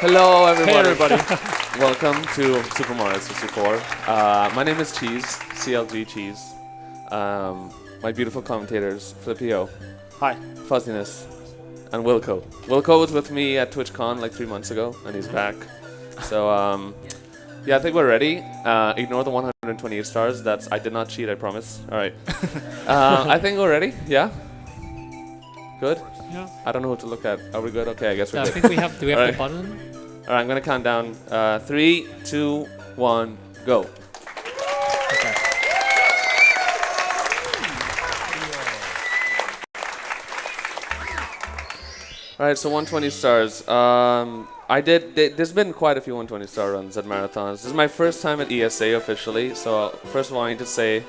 Hello, everybody. Hey, everybody. Welcome to Super Mario 64. My name is Cheese, CLG Cheese. My beautiful commentators, Flippio. Hi. Fuzziness. And Wilco. Wilco was with me at TwitchCon like 3 months ago, and he's back. So, yeah, I think we're ready. Ignore the 128 stars. I did not cheat, I promise. All right. I think we're ready. Yeah? Good? Yeah. I don't know what to look at. Are we good? Okay, I guess we're I good. think we have. Do we have All the right. button? All right, I'm going to count down. 3, 2, 1, go. Okay. All right, so 120 stars. There's been quite a few 120 star runs at marathons. This is my first time at ESA officially, so first of all, I need to say,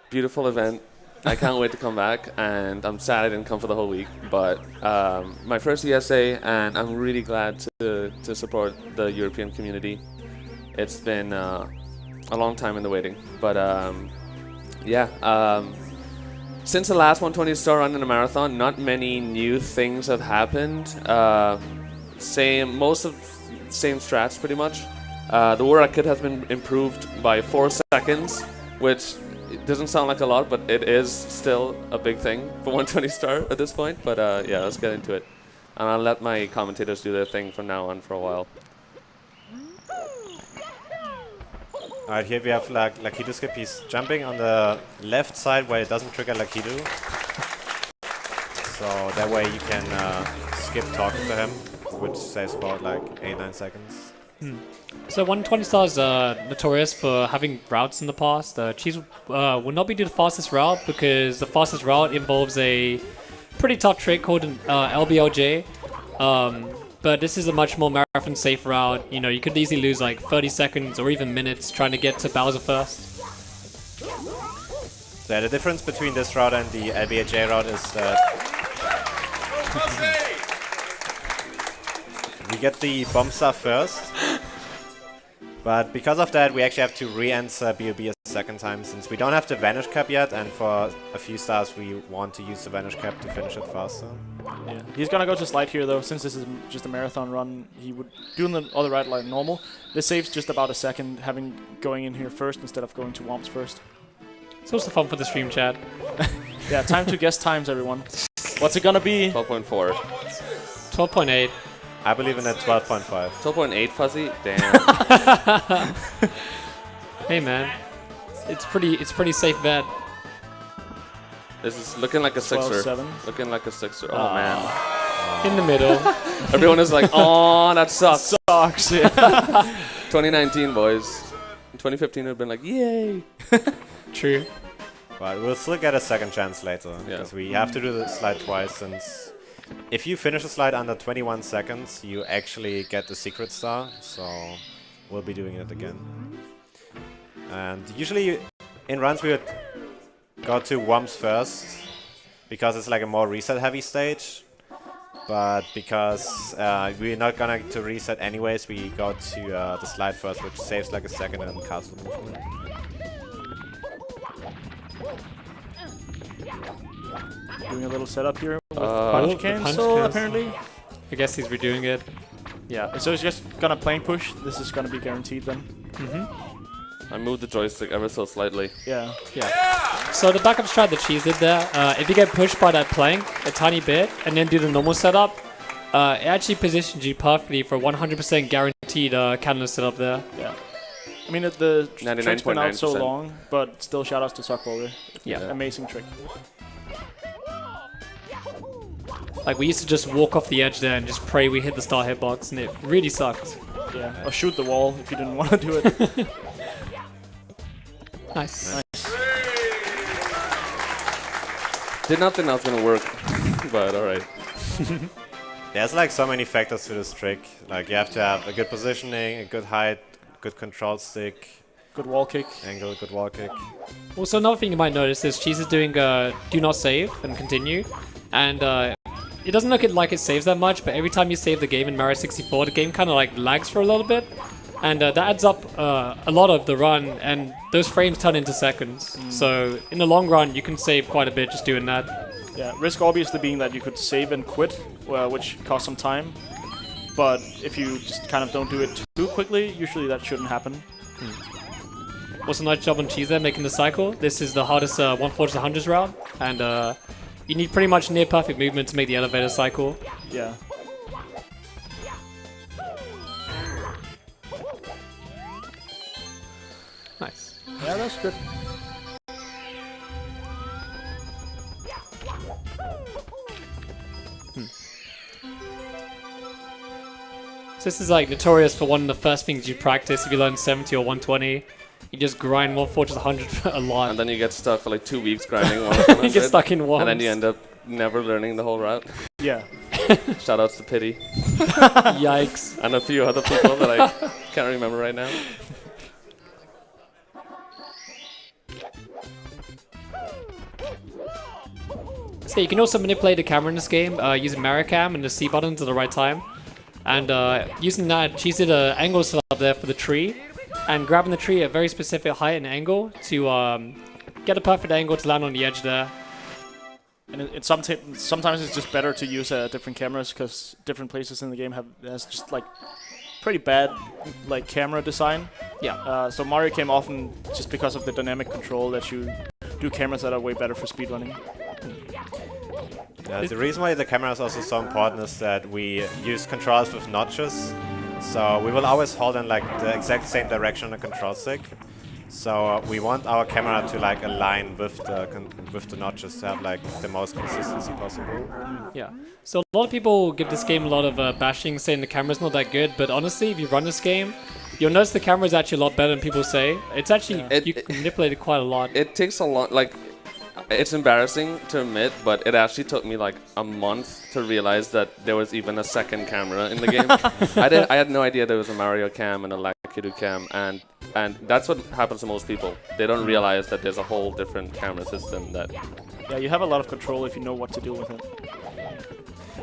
beautiful event. I can't wait to come back, and I'm sad I didn't come for the whole week, but my first ESA, and I'm really glad to support the European community. It's been a long time in the waiting, but since the last 120 star run in a marathon, not many new things have happened. Same strats pretty much. The war kit has been improved by 4 seconds, which it doesn't sound like a lot, but it is still a big thing for 120 star at this point. But yeah, let's get into it. And I'll let my commentators do their thing from now on for a while. Alright, here we have Lakitu skip. He's jumping on the left side where it doesn't trigger Lakitu. So that way you can skip talking to him, which saves about like 8-9 seconds. So 120 stars are notorious for having routes in the past. Cheese will not be the fastest route because the fastest route involves a pretty tough trick called an LBLJ. But this is a much more marathon safe route. You know, you could easily lose like 30 seconds or even minutes trying to get to Bowser first. So the difference between this route and the LBLJ route is that we get the bomb star first, but because of that we actually have to re-enter BOB a second time since we don't have the vanish cap yet, and for a few stars we want to use the vanish cap to finish it faster. Yeah. He's gonna go to slide here though, since this is just a marathon run. He would do the other route like normal. This saves just about a second, going in here first instead of going to Whomps first. It's also fun for the stream chat. Yeah, time to guess times, everyone. What's it gonna be? 12.4. 12.8. I believe in at 12.5. 12.8, Fuzzy? Damn. Hey man, it's pretty safe bet. This is looking like a 6er. 12.7. Looking like a 6er. Oh, man. In the middle. Everyone is like, oh, that sucks. Sucks. Yeah. 2019, boys. In 2015, it would have been like, yay. True. But we'll still get a second chance later, Yeah. because we have to do the slide twice, since if you finish a slide under 21 seconds, you actually get the secret star, so we'll be doing it again. And usually in runs we would go to Whomps first, because it's like a more reset-heavy stage. But because we're not gonna to reset anyways, we go to the slide first, which saves like a second in castle movement. Doing a little setup here with punch punch cancel, cancel. apparently. I guess he's redoing it. Yeah, so it's just gonna plane push. This is gonna be guaranteed then. I moved the joystick ever so slightly. Yeah. So the backup strat that Cheese did there, if you get pushed by that plank a tiny bit and then do the normal setup, it actually positions you perfectly for 100% guaranteed cannon setup there. Yeah. I mean, the trick's been out so 99.9%. long, but still shoutouts to Suckboulder. Yeah. Amazing trick. Like we used to just walk off the edge there and just pray we hit the star hitbox, and it really sucked. Yeah. Or shoot the wall if you didn't want to do it. Nice. Did not think that was going to work, but alright. There's like so many factors to this trick. Like you have to have a good positioning, a good height, good control stick, Good wall kick. angle, good wall kick. Also, another thing you might notice is Cheese is doing do not save and continue, and it doesn't look like it saves that much, but every time you save the game in Mario 64, the game kind of like lags for a little bit, and that adds up a lot of the run, and those frames turn into seconds. So in the long run, you can save quite a bit just doing that. Yeah, risk obviously being that you could save and quit, which costs some time. but if you just kind of don't do it too quickly, usually that shouldn't happen. Also, nice job on Cheese there making the cycle. This is the hardest 140 100s route, and you need pretty much near perfect movement to make the elevator cycle. Yeah. Nice. Yeah, that's good. So this is like notorious for one of the first things you practice if you learn 70 or 120. You just grind 140 100 a lot. And then you get stuck for like 2 weeks grinding 100. You get stuck in one. And then you end up never learning the whole route. Yeah. Shoutouts to Pity. Yikes. And a few other people that I can't remember right now. So you can also manipulate the camera in this game using Maricam and the C buttons at the right time. And using that, Cheese did an angle setup there for the tree. And grabbing the tree at a very specific height and angle to get a perfect angle to land on the edge there. And sometimes it's just better to use different cameras because different places in the game has just like pretty bad like camera design. Yeah. So Mario came often just because of the dynamic control that you do cameras that are way better for speedrunning. The reason why the camera is also so important is that we use controls with notches. So we will always hold in like the exact same direction on the control stick. So we want our camera to like align with the notches to have like the most consistency possible. Yeah. So a lot of people give this game a lot of bashing, saying the camera's not that good. But honestly, if you run this game, you'll notice the camera is actually a lot better than people say. It's actually, you can manipulate it quite a lot. It takes a lot, like, it's embarrassing to admit, but it actually took me like a month to realize that there was even a second camera in the game. I had no idea there was a Mario cam and a Lakitu cam, and that's what happens to most people. They don't realize that there's a whole different camera system that... Yeah, you have a lot of control if you know what to do with it.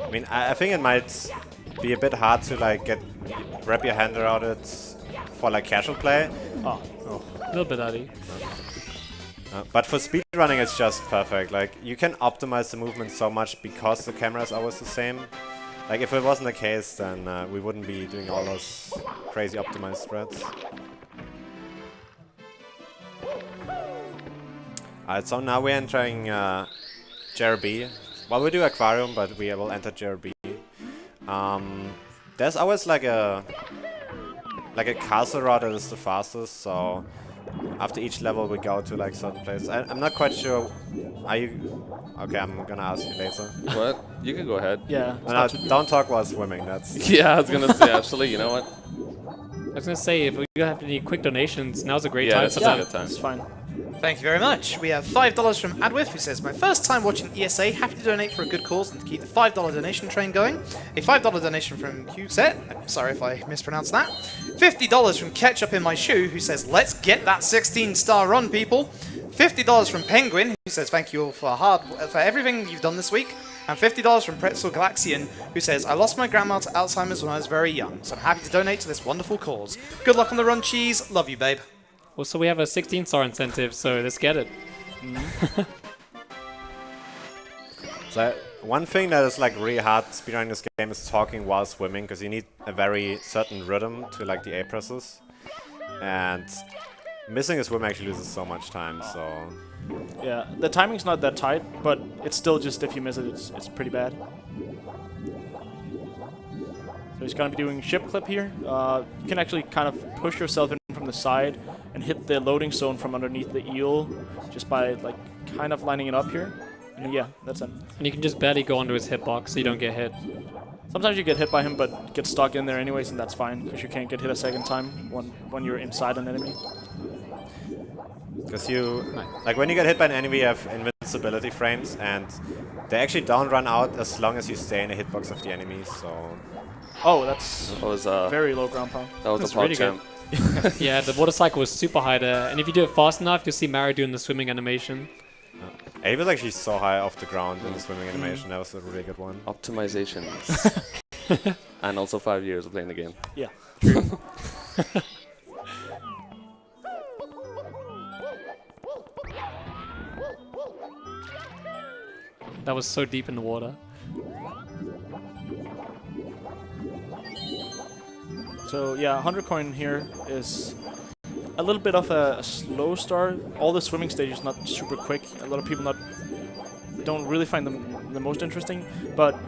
I mean, I think it might be a bit hard to like wrap your hand around it for like casual play. Oh. A little bit, Addy. But for speedrunning, it's just perfect. Like, you can optimize the movement so much because the camera is always the same. Like, if it wasn't the case, then we wouldn't be doing all those crazy optimized spreads. Alright, so now we're entering JRB. Well, we do Aquarium, but we will enter JRB. There's always like a castle route that is the fastest, so after each level we go to like certain places. I'm not quite sure. Are you... Okay, I'm gonna ask you later. What? You can go ahead. Yeah. No, don't talk while swimming, that's... Yeah, I was gonna say, actually, you know what? I was going to say, if you have any quick donations, now's a great Yeah, time it's for a that. good time. It's fine. Thank you very much. We have $5 from Adwif, who says, my first time watching ESA, happy to donate for a good cause and to keep the $5 donation train going. A $5 donation from QSet, I'm sorry if I mispronounced that. $50 from Ketchup in My Shoe, who says, let's get that 16-star run, people. $50 from Penguin, who says, thank you all for everything you've done this week. And $50 from Pretzel Galaxian, who says, I lost my grandma to Alzheimer's when I was very young, so I'm happy to donate to this wonderful cause. Good luck on the run, Cheese. Love you, babe. Also, we have a 16-star incentive, so let's get it. So one thing that is like really hard speedrunning this game is talking while swimming, because you need a very certain rhythm to like the A presses. And missing a swim actually loses so much time, so... Yeah, the timing's not that tight, but it's still just if you miss it, it's pretty bad. So he's going to be doing ship clip here. You can actually kind of push yourself in from the side and hit the loading zone from underneath the eel just by like kind of lining it up here. And yeah, that's it. And you can just barely go onto his hitbox so you don't get hit. Sometimes you get hit by him, but get stuck in there anyways, and that's fine because you can't get hit a second time when you're inside an enemy. Because you, like when you get hit by an enemy, you have invincibility frames, and they actually don't run out as long as you stay in the hitbox of the enemy, so... Oh, that's That was very low ground pound. that was That's a pod really champ. Yeah, the water cycle was super high there. And if you do it fast enough, you'll see Mario doing the swimming animation. He was actually so high off the ground in the swimming animation, that was a really good one. Optimizations. And also 5 years of playing the game. Yeah. That was so deep in the water. So yeah, 100 coin here is a little bit of a slow start. All the swimming stage is not super quick. A lot of people don't really find them the most interesting. But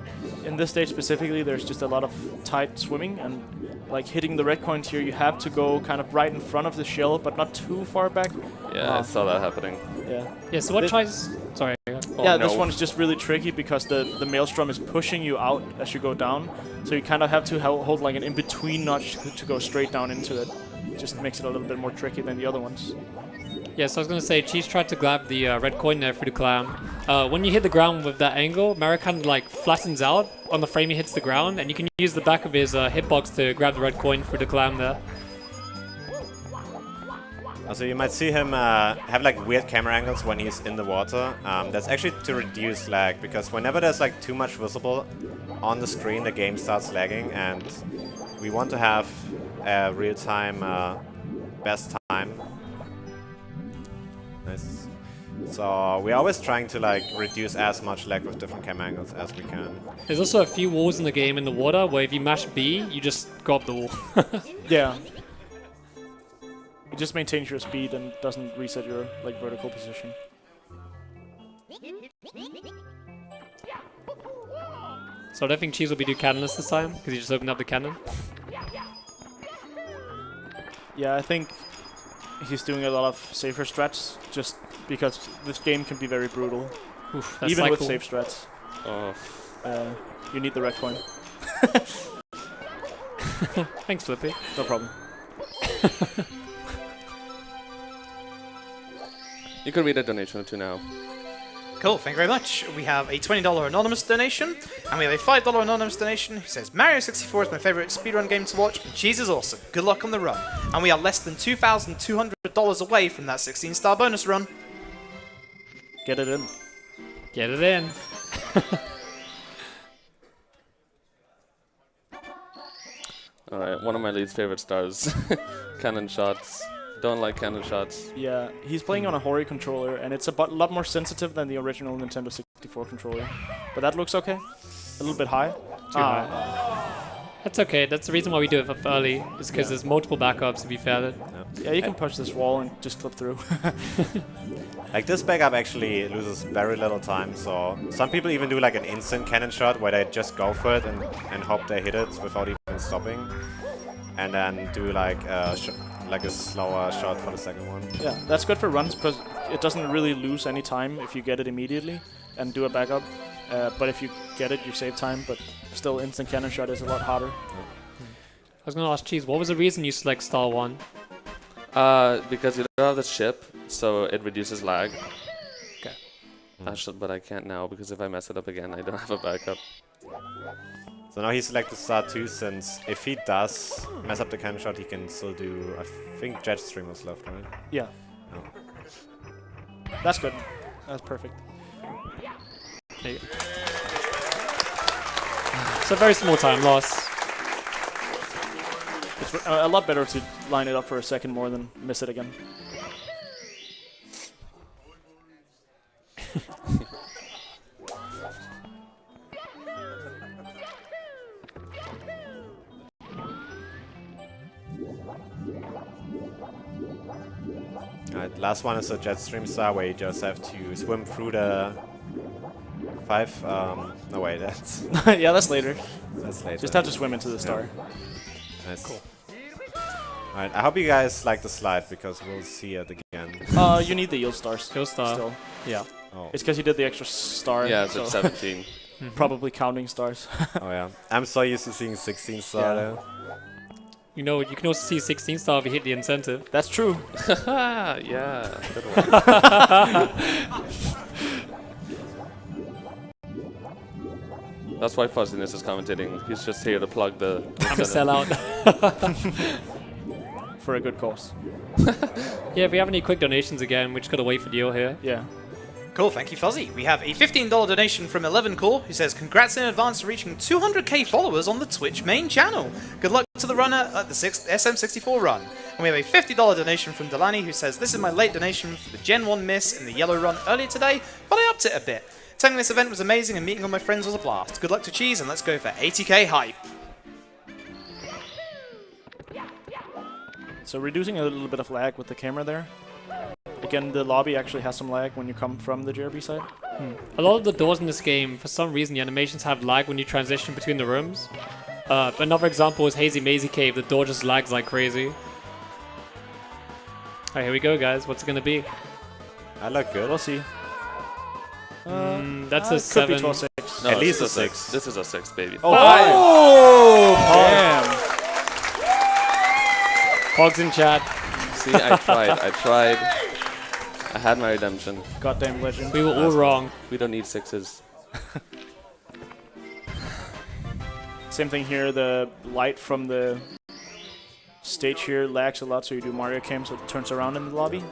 in this stage specifically, there's just a lot of tight swimming, and like hitting the red coins here, you have to go kind of right in front of the shell, but not too far back. Yeah, I saw that happening. Yeah. Yeah, so what tries... Sorry. Yeah, this one is just really tricky because the maelstrom is pushing you out as you go down. So you kind of have to hold like an in-between notch to go straight down into it. It just makes it a little bit more tricky than the other ones. Yeah, so I was going to say, Cheese tried to grab the red coin there through the clam. When you hit the ground with that angle, Mara kind of like flattens out on the frame he hits the ground, and you can use the back of his hitbox to grab the red coin through the clam there. Also, you might see him have like weird camera angles when he's in the water. That's actually to reduce lag, because whenever there's like too much visible on the screen, the game starts lagging, and we want to have a real-time best time. Nice. So we're always trying to like reduce as much lag with different camera angles as we can. There's also a few walls in the game in the water where if you mash B, you just go up the wall. Yeah. It just maintains your speed and doesn't reset your like vertical position. So I don't think Cheese will be doing cannonless this time, because he just opened up the cannon. Yeah, I think he's doing a lot of safer strats, just because this game can be very brutal. Oof, that's Even with cycle. safe strats. Oh. You need the red coin. Thanks, Flippy. No problem. You could read a donation or two now. Cool, thank you very much. We have a $20 anonymous donation, and we have a $5 anonymous donation who says, Mario 64 is my favorite speedrun game to watch, and Cheese is awesome. Good luck on the run. And we are less than $2,200 away from that 16-star bonus run. Get it in. Get it in. Alright, one of my least favorite stars. Cannon shots. Don't like cannon shots. Yeah, he's playing on a Hori controller, and it's a lot more sensitive than the original Nintendo 64 controller. But that looks okay. A little bit high. Too high. That's okay. That's the reason why we do it up early, is because there's multiple backups if you fail it. Yeah, you can push this wall and just clip through. Like this backup actually loses very little time, so some people even do like an instant cannon shot where they just go for it and hope they hit it without even stopping, and then do like a slower shot for the second one. Yeah, that's good for runs because it doesn't really lose any time if you get it immediately and do a backup. But if you get it, you save time, but still instant cannon shot is a lot harder. I was going to ask Cheese, what was the reason you select star 1? Because you don't have the ship, so it reduces lag. Okay. But I can't now, because if I mess it up again, I don't have a backup. So now he selected star 2, since if he does mess up the cannon shot, he can still do, I think, jet stream was left, right? Yeah. Oh. That's good. That's perfect. There you go. It's a very small time loss. It's a lot better to line it up for a second more than miss it again. Alright, last one is a jet stream star where you just have to swim through the 5. No wait, that's Yeah, that's later. later. Just have to swim into the star. Nice. Cool. Alright, I hope you guys like the slide because we'll see it again. You need the yield stars. Yield star. Still. Yeah. Oh. It's because you did the extra star. Yeah, so it's 17. Probably counting stars. Oh yeah. I'm so used to seeing 16 star there. You know, you can also see 16 star if you hit the incentive. That's true. Yeah, good one. That's why Fuzziness is commentating. He's just here to plug the... I'm a sellout. For a good cause. Yeah, if we have any quick donations again, we just gotta wait for Dio here. Yeah. Cool, thank you, Fuzzy. We have a $15 donation from 11Core, who says, congrats in advance for reaching 200k followers on the Twitch main channel. Good luck to the runner at the SM64 run. And we have a $50 donation from Delaney, who says, this is my late donation for the Gen 1 miss in the yellow run earlier today, but I upped it a bit. Attending this event was amazing and meeting all my friends was a blast. Good luck to Cheese, and let's go for 80k hype. So reducing a little bit of lag with the camera there. Again, the lobby actually has some lag when you come from the JRB side. A lot of the doors in this game, for some reason, the animations have lag when you transition between the rooms. Another example is Hazy Maze Cave. The door just lags like crazy. Alright, here we go, guys. What's it gonna be? I look good. We'll see. That's a Could 7. be 12-6. No, At least this a is 6. This is a 6, baby. Oh, damn. Pogs in chat. See, I tried. I had my redemption. Goddamn legend. We were all wrong. We don't need 6s. Same thing here. The light from the stage here lags a lot, so you do Mario Cam, so it turns around in the lobby.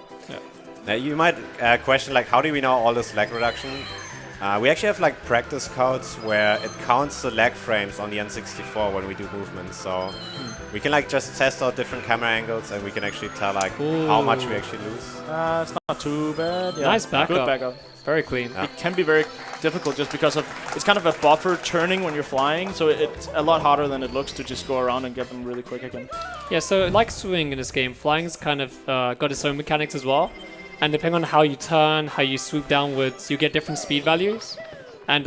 Now you might question like, how do we know all this lag reduction? We actually have like practice codes where it counts the lag frames on the N64 when we do movements. So we can like just test out different camera angles and we can actually tell like how much we actually lose. It's not too bad. Yeah, Nice backup. Good backup. Very clean. Yeah. It can be very difficult just because of it's kind of a buffer turning when you're flying, so it's a lot harder than it looks to just go around and get them really quick again. Yeah, so like swimming in this game, flying's kind of got its own mechanics as well. And depending on how you turn, how you swoop downwards, you get different speed values. And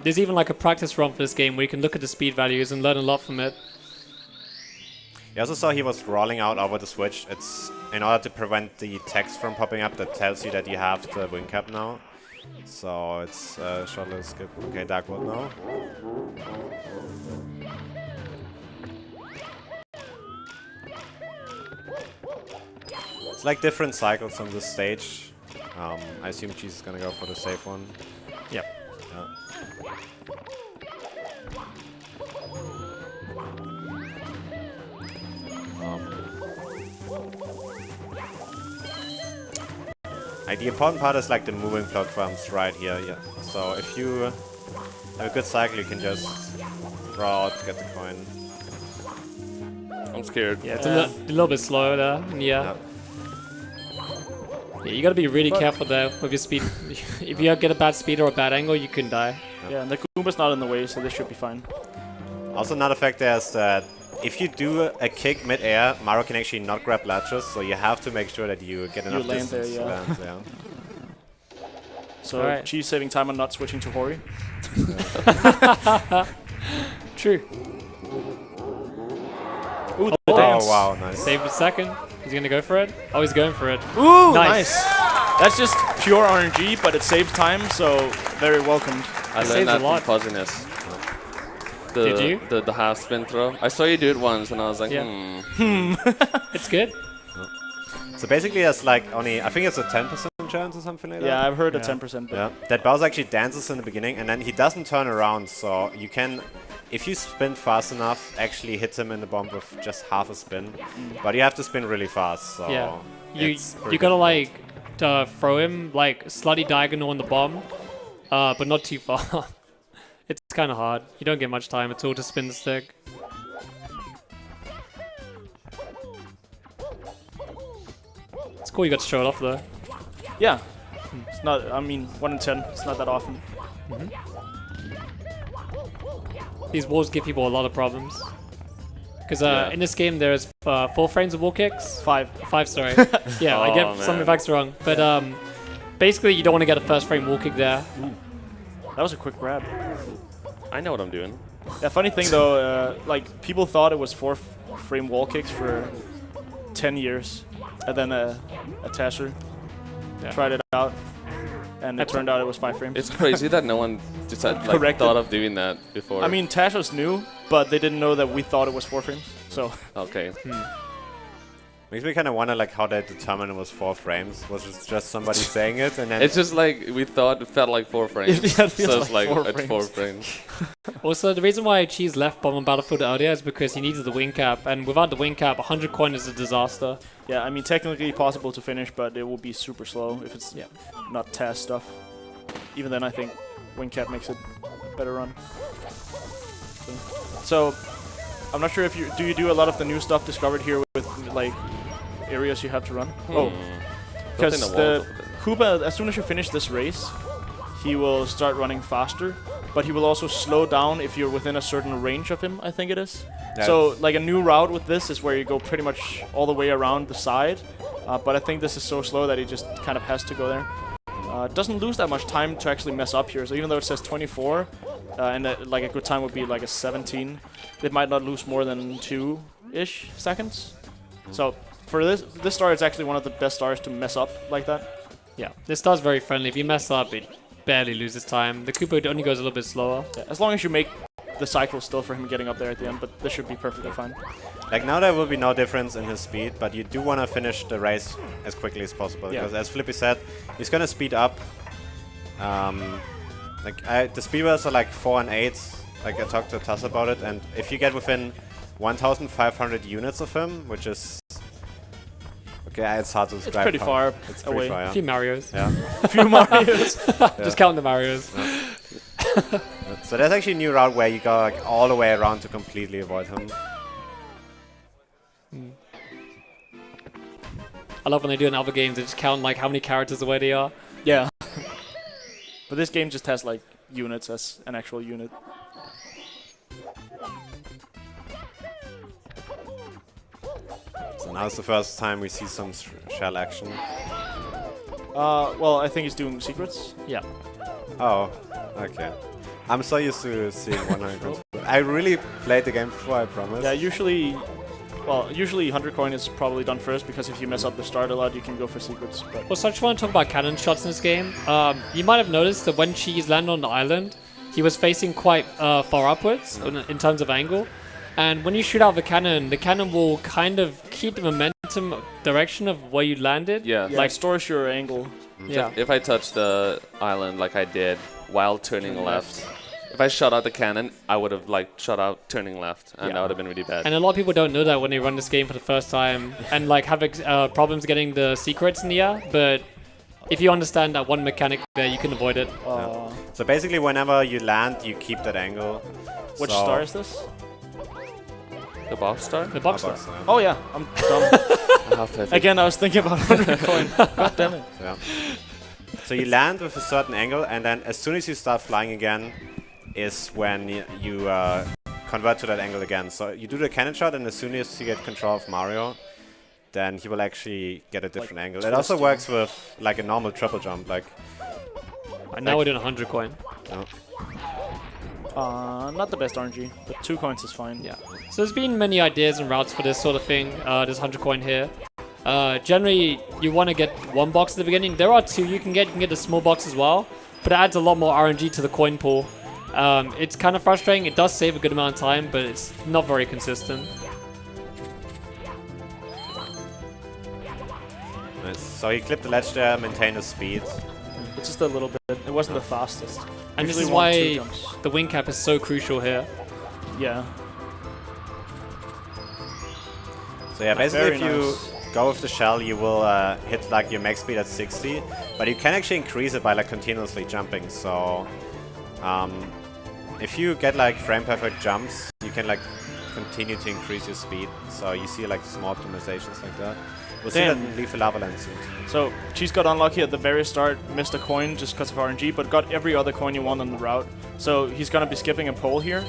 there's even like a practice run for this game where you can look at the speed values and learn a lot from it. You also saw he was rolling out over the switch. It's in order to prevent the text from popping up that tells you that you have the wing cap now. So it's shuttle skip. Okay, Dark World now. It's like different cycles on this stage. I assume Cheese is gonna go for the safe one. Yep. The important part is like the moving platforms right here. Yeah. So if you have a good cycle, you can just draw out, get the coin. I'm scared. Yeah, it's a little bit slower there. Yeah. Yeah, you gotta be really careful there with your speed. If you get a bad speed or a bad angle, you can die. Yeah, and the Goomba's not in the way, so this should be fine. Also, another fact there is that if you do a kick mid-air, Mario can actually not grab latches, so you have to make sure that you get enough land there, distance to yeah. land there. So Alright. Cheese saving time on not switching to Hori. True. Ooh, the Oh, dance. wow, nice. Save a second. He's gonna go for it. Oh, he's going for it. Ooh, Nice. nice. That's just pure RNG, but it saves time, so very welcomed. I saves learned a that lot. from Fuzziness. Did you? The half spin throw. I saw you do it once, and I was like, Yeah. hmm. It's good. So basically, it's like only, I think it's a 10% chance or something like that. Yeah, I've heard a Yeah. 10%. But Yeah, that Bowser actually dances in the beginning, and then he doesn't turn around, so you can, if you spin fast enough, actually hit him in the bomb with just half a spin. But you have to spin really fast, so Yeah. You it's pretty gotta difficult. like throw him like slightly diagonal on the bomb, but not too far. It's kind of hard. You don't get much time at all to spin the stick. It's cool you got to show it off though. yeah, it's not. I mean, 1 in 10. It's not that often. These walls give people a lot of problems. Because Yeah. in this game there's 4 frames of wall kicks. 5. 5, sorry. Yeah, I Oh, get some man. facts wrong. But basically you don't want to get a first frame wall kick there. That was a quick grab. I know what I'm doing. Yeah, funny thing though, like people thought it was 4-frame wall kicks for 10 years, and then a Tasher tried it out, and it turned out it was 5 frames. It's crazy that no one decided, like, Corrected. thought of doing that before. I mean, Tasher's new, but they didn't know that we thought it was 4 frames. So okay. Makes me kind of wonder like how they determined it was 4 frames. Was it just somebody saying it, and then It's just like we thought it felt like 4 frames. Yeah, it feels so it's like like 4 it's 4 frames. frames. Also, the reason why Cheese left Bob-omb Battlefield earlier is because he needed the wing cap, and without the wing cap, 100 coin is a disaster. yeah, I mean technically possible to finish, but it will be super slow if it's not TAS stuff. Even then, I think wing cap makes it a better run. So I'm not sure if you do a lot of the new stuff discovered here with like areas you have to run. Oh, because Nothing the to wall. Koopa, as soon as you finish this race, he will start running faster, but he will also slow down if you're within a certain range of him, I think it is. Yeah. So like a new route with this is where you go pretty much all the way around the side. But I think this is so slow that he just kind of has to go there. Doesn't lose that much time to actually mess up here. So even though it says 24, and like a good time would be like a 17, it might not lose more than 2-ish seconds. So for this star, it's actually one of the best stars to mess up like that. Yeah, this star's very friendly. If you mess up, it barely loses time. The Koopa only goes a little bit slower. Yeah, as long as you make the cycle still for him getting up there at the end, but this should be perfectly fine. Like now there will be no difference in his speed, but you do want to finish the race as quickly as possible. Yeah. Because as Flippy said, he's going to speed up. The speed wells are like 4 and 8. Like I talked to Tass about it, and if you get within 1,500 units of him, which is... Okay, it's hard to describe. It's pretty far It's away. pretty far, A yeah. few Marios. Yeah. A few Marios. Just count the Marios. So there's actually a new route where you go like all the way around to completely avoid him. I love when they do in other games, they just count like how many characters away they are. Yeah. But this game just has like units as an actual unit. So now it's the first time we see some shell action. Well, I think he's doing secrets. Yeah. Oh, okay. I'm so used to seeing 100 coins. I really played the game before, I promise. Yeah, usually 100 coin is probably done first, because if you mess up the start a lot, you can go for secrets. But Also, I just want to talk about cannon shots in this game. You might have noticed that when Cheese landed on the island, he was facing quite far upwards in terms of angle. And when you shoot out the cannon will kind of keep the momentum direction of where you landed. Yeah. like stores your angle. Yeah. If I touch the island like I did while turning left, if I shot out the cannon, I would have like shot out turning left, and that would have been really bad. And a lot of people don't know that when they run this game for the first time and like have problems getting the secrets in the air. But if you understand that one mechanic there, you can avoid it. So basically, whenever you land, you keep that angle. Which So- star is this? The Bob star? The box Oh, star. box, Oh yeah, I'm dumb. Again, I was thinking about 100 coin. God damn it. yeah. So you land with a certain angle, and then as soon as you start flying again, is when you convert to that angle again. So you do the cannon shot, and as soon as you get control of Mario, then he will actually get a different angle. It also works with like a normal triple jump, like. And now we're doing 100 coin. No. Not the best RNG, but 2 coins is fine. Yeah. So there's been many ideas and routes for this sort of thing. There's 100 coin here. Generally, you want to get 1 box at the beginning. There are 2 you can get. You can get a small box as well, but it adds a lot more RNG to the coin pool. It's kind of frustrating. It does save a good amount of time, but it's not very consistent. Nice. So he clipped the ledge there, maintained his speed. It's just a little bit. It wasn't the fastest. And this Usually is 1, 2 why jumps. the wing cap is so crucial here. Yeah. So yeah, basically Very if you nice. go with the shell, you will hit like your max speed at 60, but you can actually increase it by like continuously jumping. So if you get like frame perfect jumps, you can like continue to increase your speed. So you see like small optimizations like that. We'll see that Damn. in Leaf Lava Land soon. So Cheese got unlucky at the very start, missed a coin just because of RNG, but got every other coin you want on the route. So he's gonna be skipping a pole here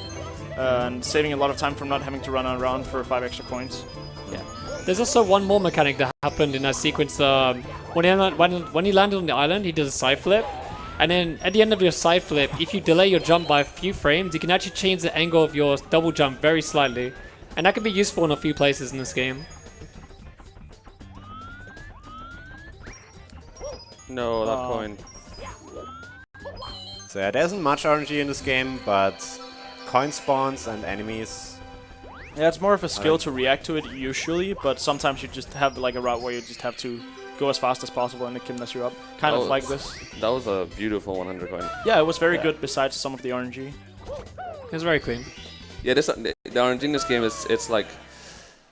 and saving a lot of time from not having to run around for 5 extra coins. Yeah. There's also one more mechanic that happened in that sequence. When he landed on the island, he did a side flip. And then at the end of your side flip, if you delay your jump by a few frames, you can actually change the angle of your double jump very slightly. And that can be useful in a few places in this game. No, that coin. So yeah, there isn't much RNG in this game, but coin spawns and enemies. Yeah, it's more of a skill to react to it usually, but sometimes you just have like a route where you just have to go as fast as possible and it can mess you up. Kind of like this. That was a beautiful 100 coin. Yeah, it was very good besides some of the RNG. It was very clean. Yeah, the RNG in this game it's like,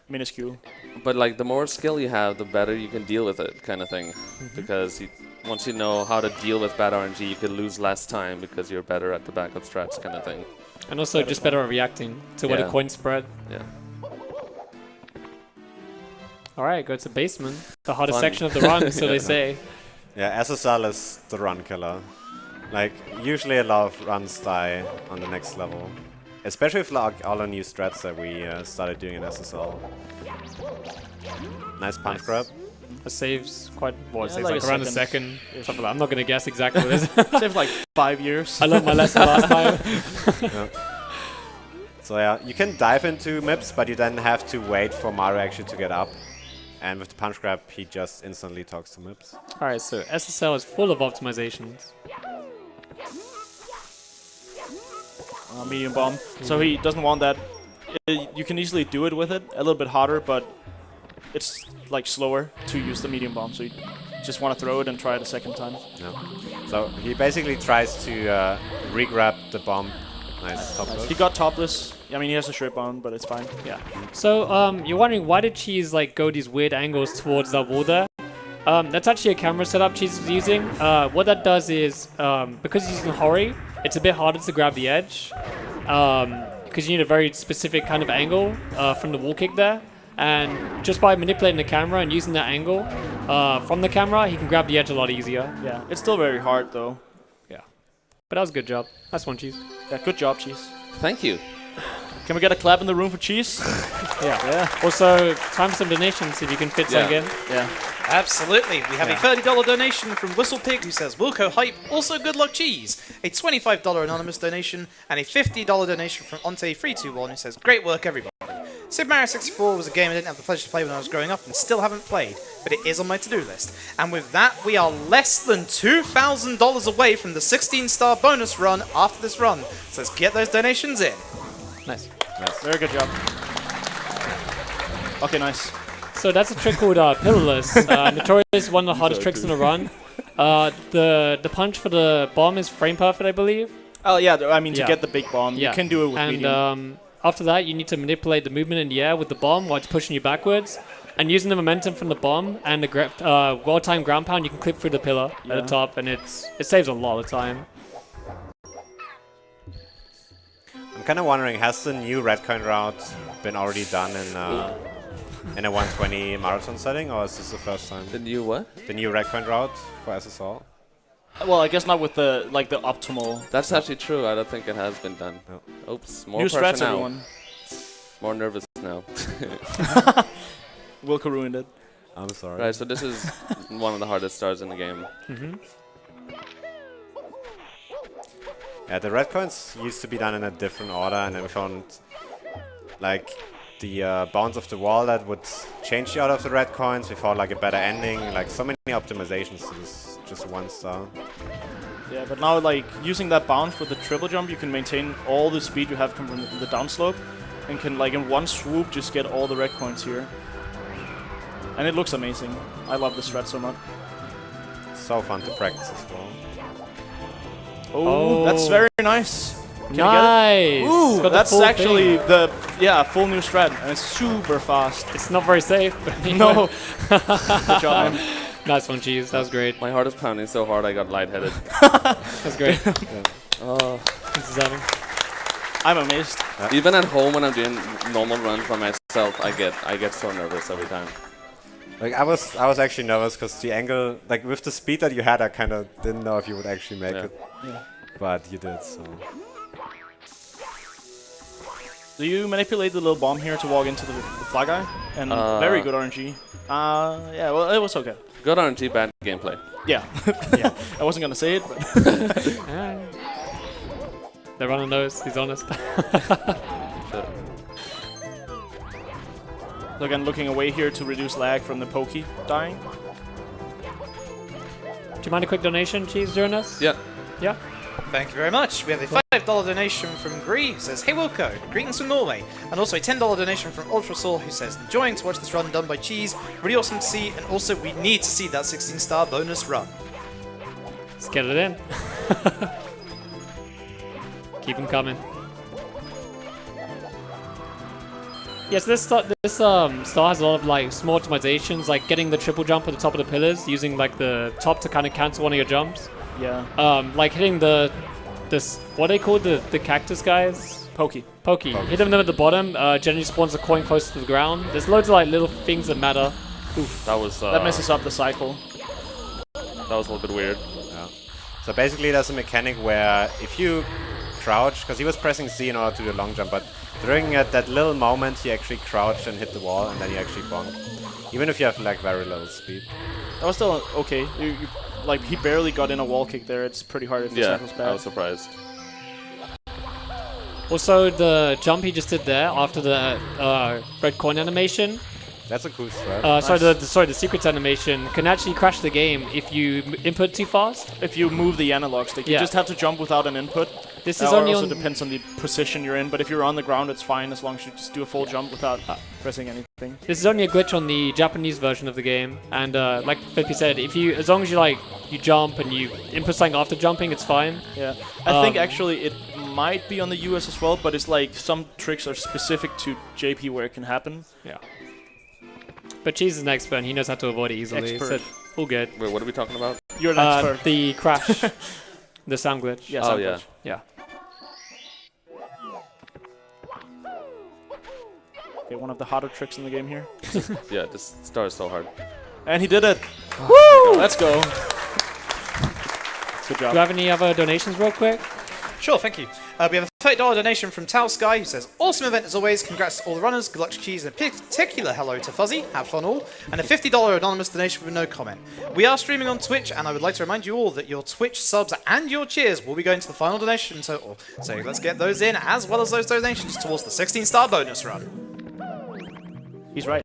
Minuscule. but like the more skill you have, the better you can deal with it, kind of thing. Because once you know how to deal with bad RNG, you can lose less time because you're better at the backup strats, kind of thing. And also just better at reacting to where the Yeah. coins spread. Yeah. Alright, go to basement. The hardest Fun. section of the run, so they say. Yeah, SSL is the run killer. Like, usually a lot of runs die on the next level. especially with like all the new strats that we started doing in SSL. Nice punch grab. It saves quite, well, it Yeah, saves like like a around a second. second. Something like, I'm not going to guess exactly what it is. Saved like 5 years. I learned my lesson last time. Yeah. So yeah, you can dive into MIPS, but you then have to wait for Mario actually to get up. And with the punch grab, he just instantly talks to MIPS. Alright, so SSL is full of optimizations. Medium bomb. So he doesn't want that. You can easily do it with it, a little bit harder, but it's like slower to use the medium bomb. So you just want to throw it and try it a second time. Yeah. So he basically tries to re-grab the bomb. Nice top He push. got topless. I mean, he has a strip on, but it's fine. Yeah. So, you're wondering why did Cheese like go these weird angles towards that wall there? That's actually a camera setup Cheese is using. What that does is, because he's using Hori, it's a bit harder to grab the edge. Because you need a very specific kind of angle from the wall kick there. And just by manipulating the camera and using that angle from the camera, he can grab the edge a lot easier. Yeah. It's still very hard, though. Yeah. But that was a good job. That's one, Cheese. Yeah, good job, Cheese. Thank you. Can we get a clap in the room for Cheese? Yeah. Yeah. Also, time for some donations if you can fit something in. Yeah. Absolutely. We have Yeah. a $30 donation from Whistlepig who says, Wilco hype, also good luck cheese. A $25 anonymous donation and a $50 donation from Onte321 who says, great work everybody. Super Mario 64 was a game I didn't have the pleasure to play when I was growing up and still haven't played, but it is on my to-do list. And with that, we are less than $2,000 away from the 16-star bonus run after this run. So let's get those donations in. Nice. Very good job. Okay, nice. So that's a trick called Pillarless. Notorious is one of the hardest tricks in the run. The punch for the bomb is frame perfect, I believe. Oh, yeah. I mean, to Yeah. get the big bomb, you can do it with and, medium. After that, you need to manipulate the movement in the air with the bomb while it's pushing you backwards. And using the momentum from the bomb and the well-timed ground pound, you can clip through the pillar at the top, and it saves a lot of time. I'm kind of wondering, has the new red coin route been already done in a 120 marathon setting, or is this the first time? The new what? The new red coin route for SSL? Well, I guess not with the the optimal. That's actually true. I don't think it has been done. No. Oops. More New pressure strats, now. everyone. More nervous now. Wilco ruined it. I'm sorry. Right, so this is one of the hardest stars in the game. Yeah, the red coins used to be done in a different order, and then we found like the bounce of the wall that would change the order of the red coins. We found like a better ending, like so many optimizations to this just one star. Yeah, but now like using that bounce with the triple jump, you can maintain all the speed you have come from the downslope, and can like in one swoop just get all the red coins here. And it looks amazing. I love the strat so much. So fun to practice as well. Oh, that's very nice. Can Nice! you get it? Ooh, Got the that's full actually thing. the full new strat, and it's super fast. It's not very safe. But No. Good job, man. Nice one, Cheese. That was great. My heart is pounding so hard I got lightheaded. That's great. Oh. This is having. I'm amazed. Even at home when I'm doing normal runs by myself, I get so nervous every time. Like I was actually nervous because the angle, like with the speed that you had, I kind of didn't know if you would actually make it. Yeah. But you did, so. Do you manipulate the little bomb here to walk into the fly guy? And very good RNG. Yeah, well, it was okay. Good RNG, bad gameplay. Yeah. Yeah. I wasn't gonna say it, but They're running those. He's honest. Shit. so again, looking away here to reduce lag from the pokey dying. Do you mind a quick donation, Cheese, during us? Yeah. Yeah. Thank you very much. We have a $5 donation from Gree who says, hey Wilco, greetings from Norway. And also a $10 donation from Ultrasoul who says, enjoying to watch this run done by Cheese. Really awesome to see, and also we need to see that 16-star bonus run. Let's get it in. Keep them coming. Yes, this star has a lot of like small optimizations, like getting the triple jump at the top of the pillars, using like the top to kind of cancel one of your jumps. Yeah. Like hitting this what are they called, the cactus guys? Pokey. Pokey. Hitting them at the bottom generally spawns a coin close to the ground. There's loads of like little things that matter. That was That messes up the cycle. that was a little bit weird. Yeah. So basically, there's a mechanic where if you crouch, because he was pressing C in order to do the long jump, but during that little moment he actually crouched and hit the wall, and then he actually bonked. Even if you have like very little speed. That was still okay. Like, he barely got in a wall kick there. It's pretty hard if the Yeah, cycle's bad. I was surprised. Also, the jump he just did there after the red coin animation. That's a cool strat. Sorry, the secrets animation can actually crash the game if you input too fast. If you move the analog stick, you just have to jump without an input. This is only also on depends on the position you're in, but if you're on the ground, it's fine as long as you just do a full jump without pressing anything. This is only a glitch on the Japanese version of the game, and like Flippy said, as long as you jump and you input something after jumping, it's fine. Yeah, I think actually it might be on the US as well, but it's like some tricks are specific to JP where it can happen. Yeah. But Cheese is an expert, and he knows how to avoid it easily. Expert. So all good. Wait, what are we talking about? You're an expert. The crash, the sound glitch. Yeah, Oh, sound yeah. glitch. Yeah. Okay, one of the hotter tricks in the game here. Yeah, this star is so hard. And he did it! Woo! Let's go. Good Do you job. have any other donations, real quick? Sure, thank you. We have a $30 donation from Tao Sky, who says, awesome event as always, congrats to all the runners, good luck to Cheese, and a particular hello to Fuzzy, have fun all, and a $50 anonymous donation with no comment. We are streaming on Twitch, and I would like to remind you all that your Twitch subs and your cheers will be going to the final donation total. So let's get those in, as well as those donations towards the 16-star bonus run. He's right.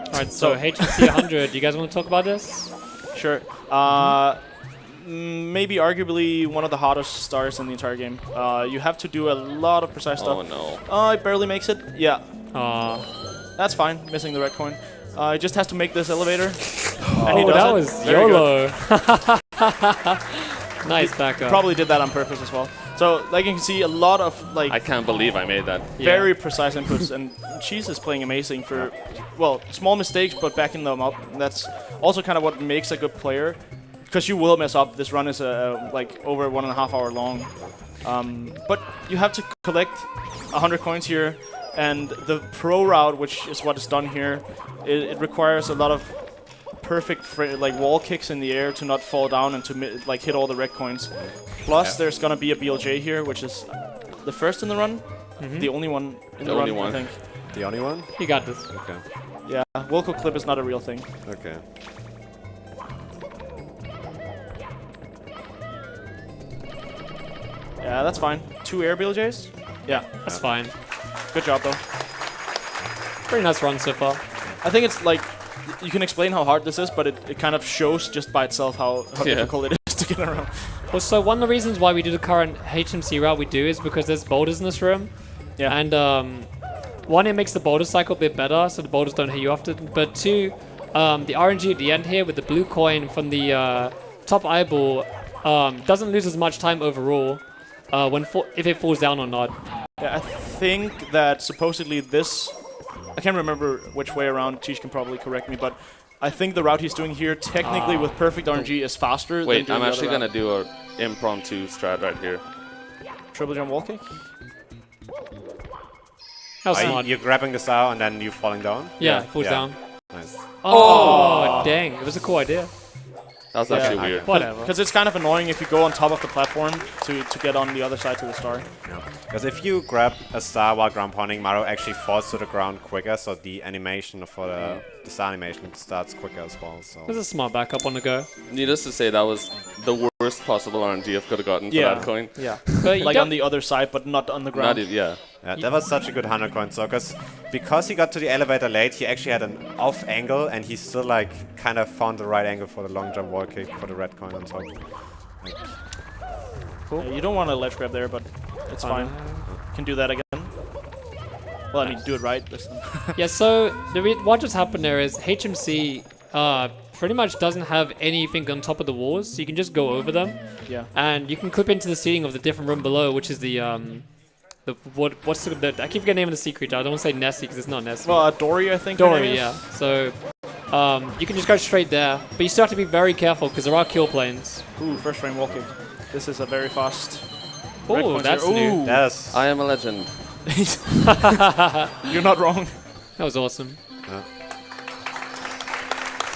Alright, so HMC 100, do you guys want to talk about this? Sure. Maybe arguably one of the hottest stars in the entire game. You have to do a lot of precise Oh stuff. no. It barely makes it. Yeah. That's fine. Missing the red coin. He just has to make this elevator. And he does that it. was Very YOLO. good. Nice backup. Probably did that on purpose as well. So, like you can see, a lot of I can't believe I made that. very precise inputs, and Cheese is playing amazing for, well, small mistakes, but backing them up. And that's also kind of what makes a good player, because you will mess up. This run is like over 1.5 hour long, but you have to collect 100 coins here, and the pro route, which is what is done here, it requires a lot of perfect like wall kicks in the air to not fall down and to like hit all the red coins. Plus, there's gonna be a BLJ here, which is the first in the run, the only one in the run, I think. The only one? You got this. Okay. Yeah, Wilco clip is not a real thing. Okay. Yeah, that's fine. 2 air BLJs? Yeah, That's fine. good job though. Pretty nice run so far. I think it's like, you can explain how hard this is, but it kind of shows just by itself how difficult it is to get around. Also, one of the reasons why we do the current HMC route we do is because there's boulders in this room. Yeah. And one, it makes the boulder cycle a bit better, so the boulders don't hit you often. But two, the RNG at the end here with the blue coin from the top eyeball doesn't lose as much time overall if it falls down or not. Yeah, I think that supposedly this, I can't remember which way around, Cheech can probably correct me, but I think the route he's doing here, technically with perfect RNG, is faster Wait, than I'm doing actually the other gonna do an impromptu strat right here. route. Triple jump wall kick? That was smart. You're grabbing the star and then you falling down? Yeah, it falls Yeah. down. Nice. Oh, dang. It was a cool idea. That was Yeah. actually weird. Whatever. Because it's kind of annoying if you go on top of the platform to get on the other side to the star. Because if you grab a star while ground pounding, Mario actually falls to the ground quicker, so the animation for the star animation starts quicker as well. So It was a smart backup on the go. Needless to say, that was the worst possible RNG I could have gotten for Yeah. that coin. Yeah. But you Like don't- on the other side, but not on the Not ground. even, yeah. yeah, that was such a good 100 coin. So because he got to the elevator late, he actually had an off angle, and he still like kind of found the right angle for the long jump wall kick for the red coin on top. Yeah, you don't want to ledge grab there, but it's fine. Can do that again. Well, I mean, do it right this time. Yeah, so what just happened there is HMC pretty much doesn't have anything on top of the walls, so you can just go over them. Yeah. And you can clip into the ceiling of the different room below, which is what's the I keep forgetting the name of the sea creature. I don't want to say Nessie because it's not Nessie. Well, Dory, I think. her Dory, name is. yeah. So you can just go straight there, but you still have to be very careful because there are kill planes. Ooh, first frame wall kick. This is a very fast. red Oh, coins that's here. new. Ooh. Yes. I am a legend. You're not wrong. That was awesome.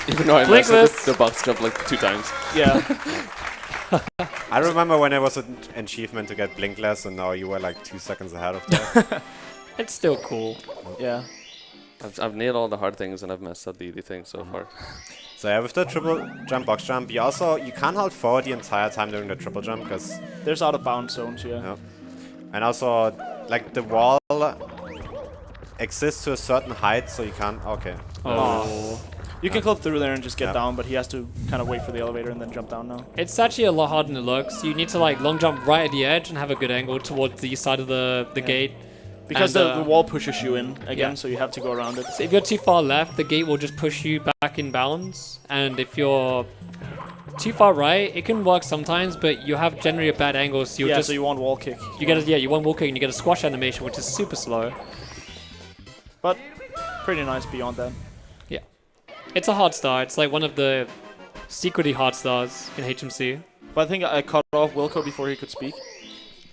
Even though I Blink messed up this. the box jump like 2 times. Yeah. I remember when it was an achievement to get blinkless, and now you were like 2 seconds ahead of that. It's still cool. Yeah. I've nailed all the hard things and I've messed up the easy things so far. So yeah, with the triple jump, box jump, you can't hold forward the entire time during the triple jump, because There's out of bounds zones, yeah. yeah. And also, like, the wall exists to a certain height, so you can't. Okay. Oh. You can clip through there and just get Yeah. down, but he has to kind of wait for the elevator and then jump down now. It's actually a lot harder than it looks. You need to like long jump right at the edge and have a good angle towards the side of the gate. Because And, the wall pushes you in again, yeah. so you have to go around it. So if you're too far left, the gate will just push you back in bounds. And if you're too far right, it can work sometimes, but you have generally a bad angle, so you'll Yeah, just so you want wall kick. you want wall kick and you get a squash animation, which is super slow. But pretty nice beyond that. Yeah, it's a hard star. It's like one of the secretly hard stars in HMC. But I think I cut off Wilco before he could speak.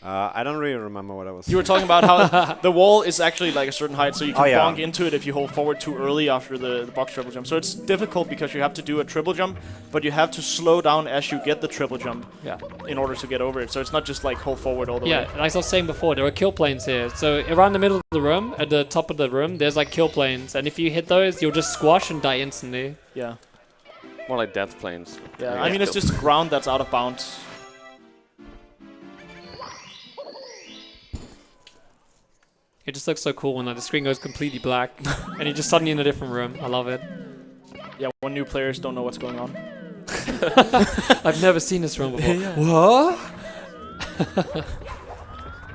I don't really remember what I was. You were talking about how the wall is actually like a certain height, so you can Oh, yeah. bonk into it if you hold forward too early after the box triple jump. So it's difficult because you have to do a triple jump, but you have to slow down as you get the triple jump Yeah. in order to get over it. So it's not just like hold forward all the Yeah, way. and as I was saying before, there are kill planes here. So around the middle of the room, at the top of the room, there's like kill planes, and if you hit those, you'll just squash and die instantly. Yeah. More like death planes. Yeah. I mean, it's just ground that's out of bounds. It just looks so cool when like, the screen goes completely black, and you're just suddenly in a different room. I love it. Yeah, when new players don't know what's going on. I've never seen this room before.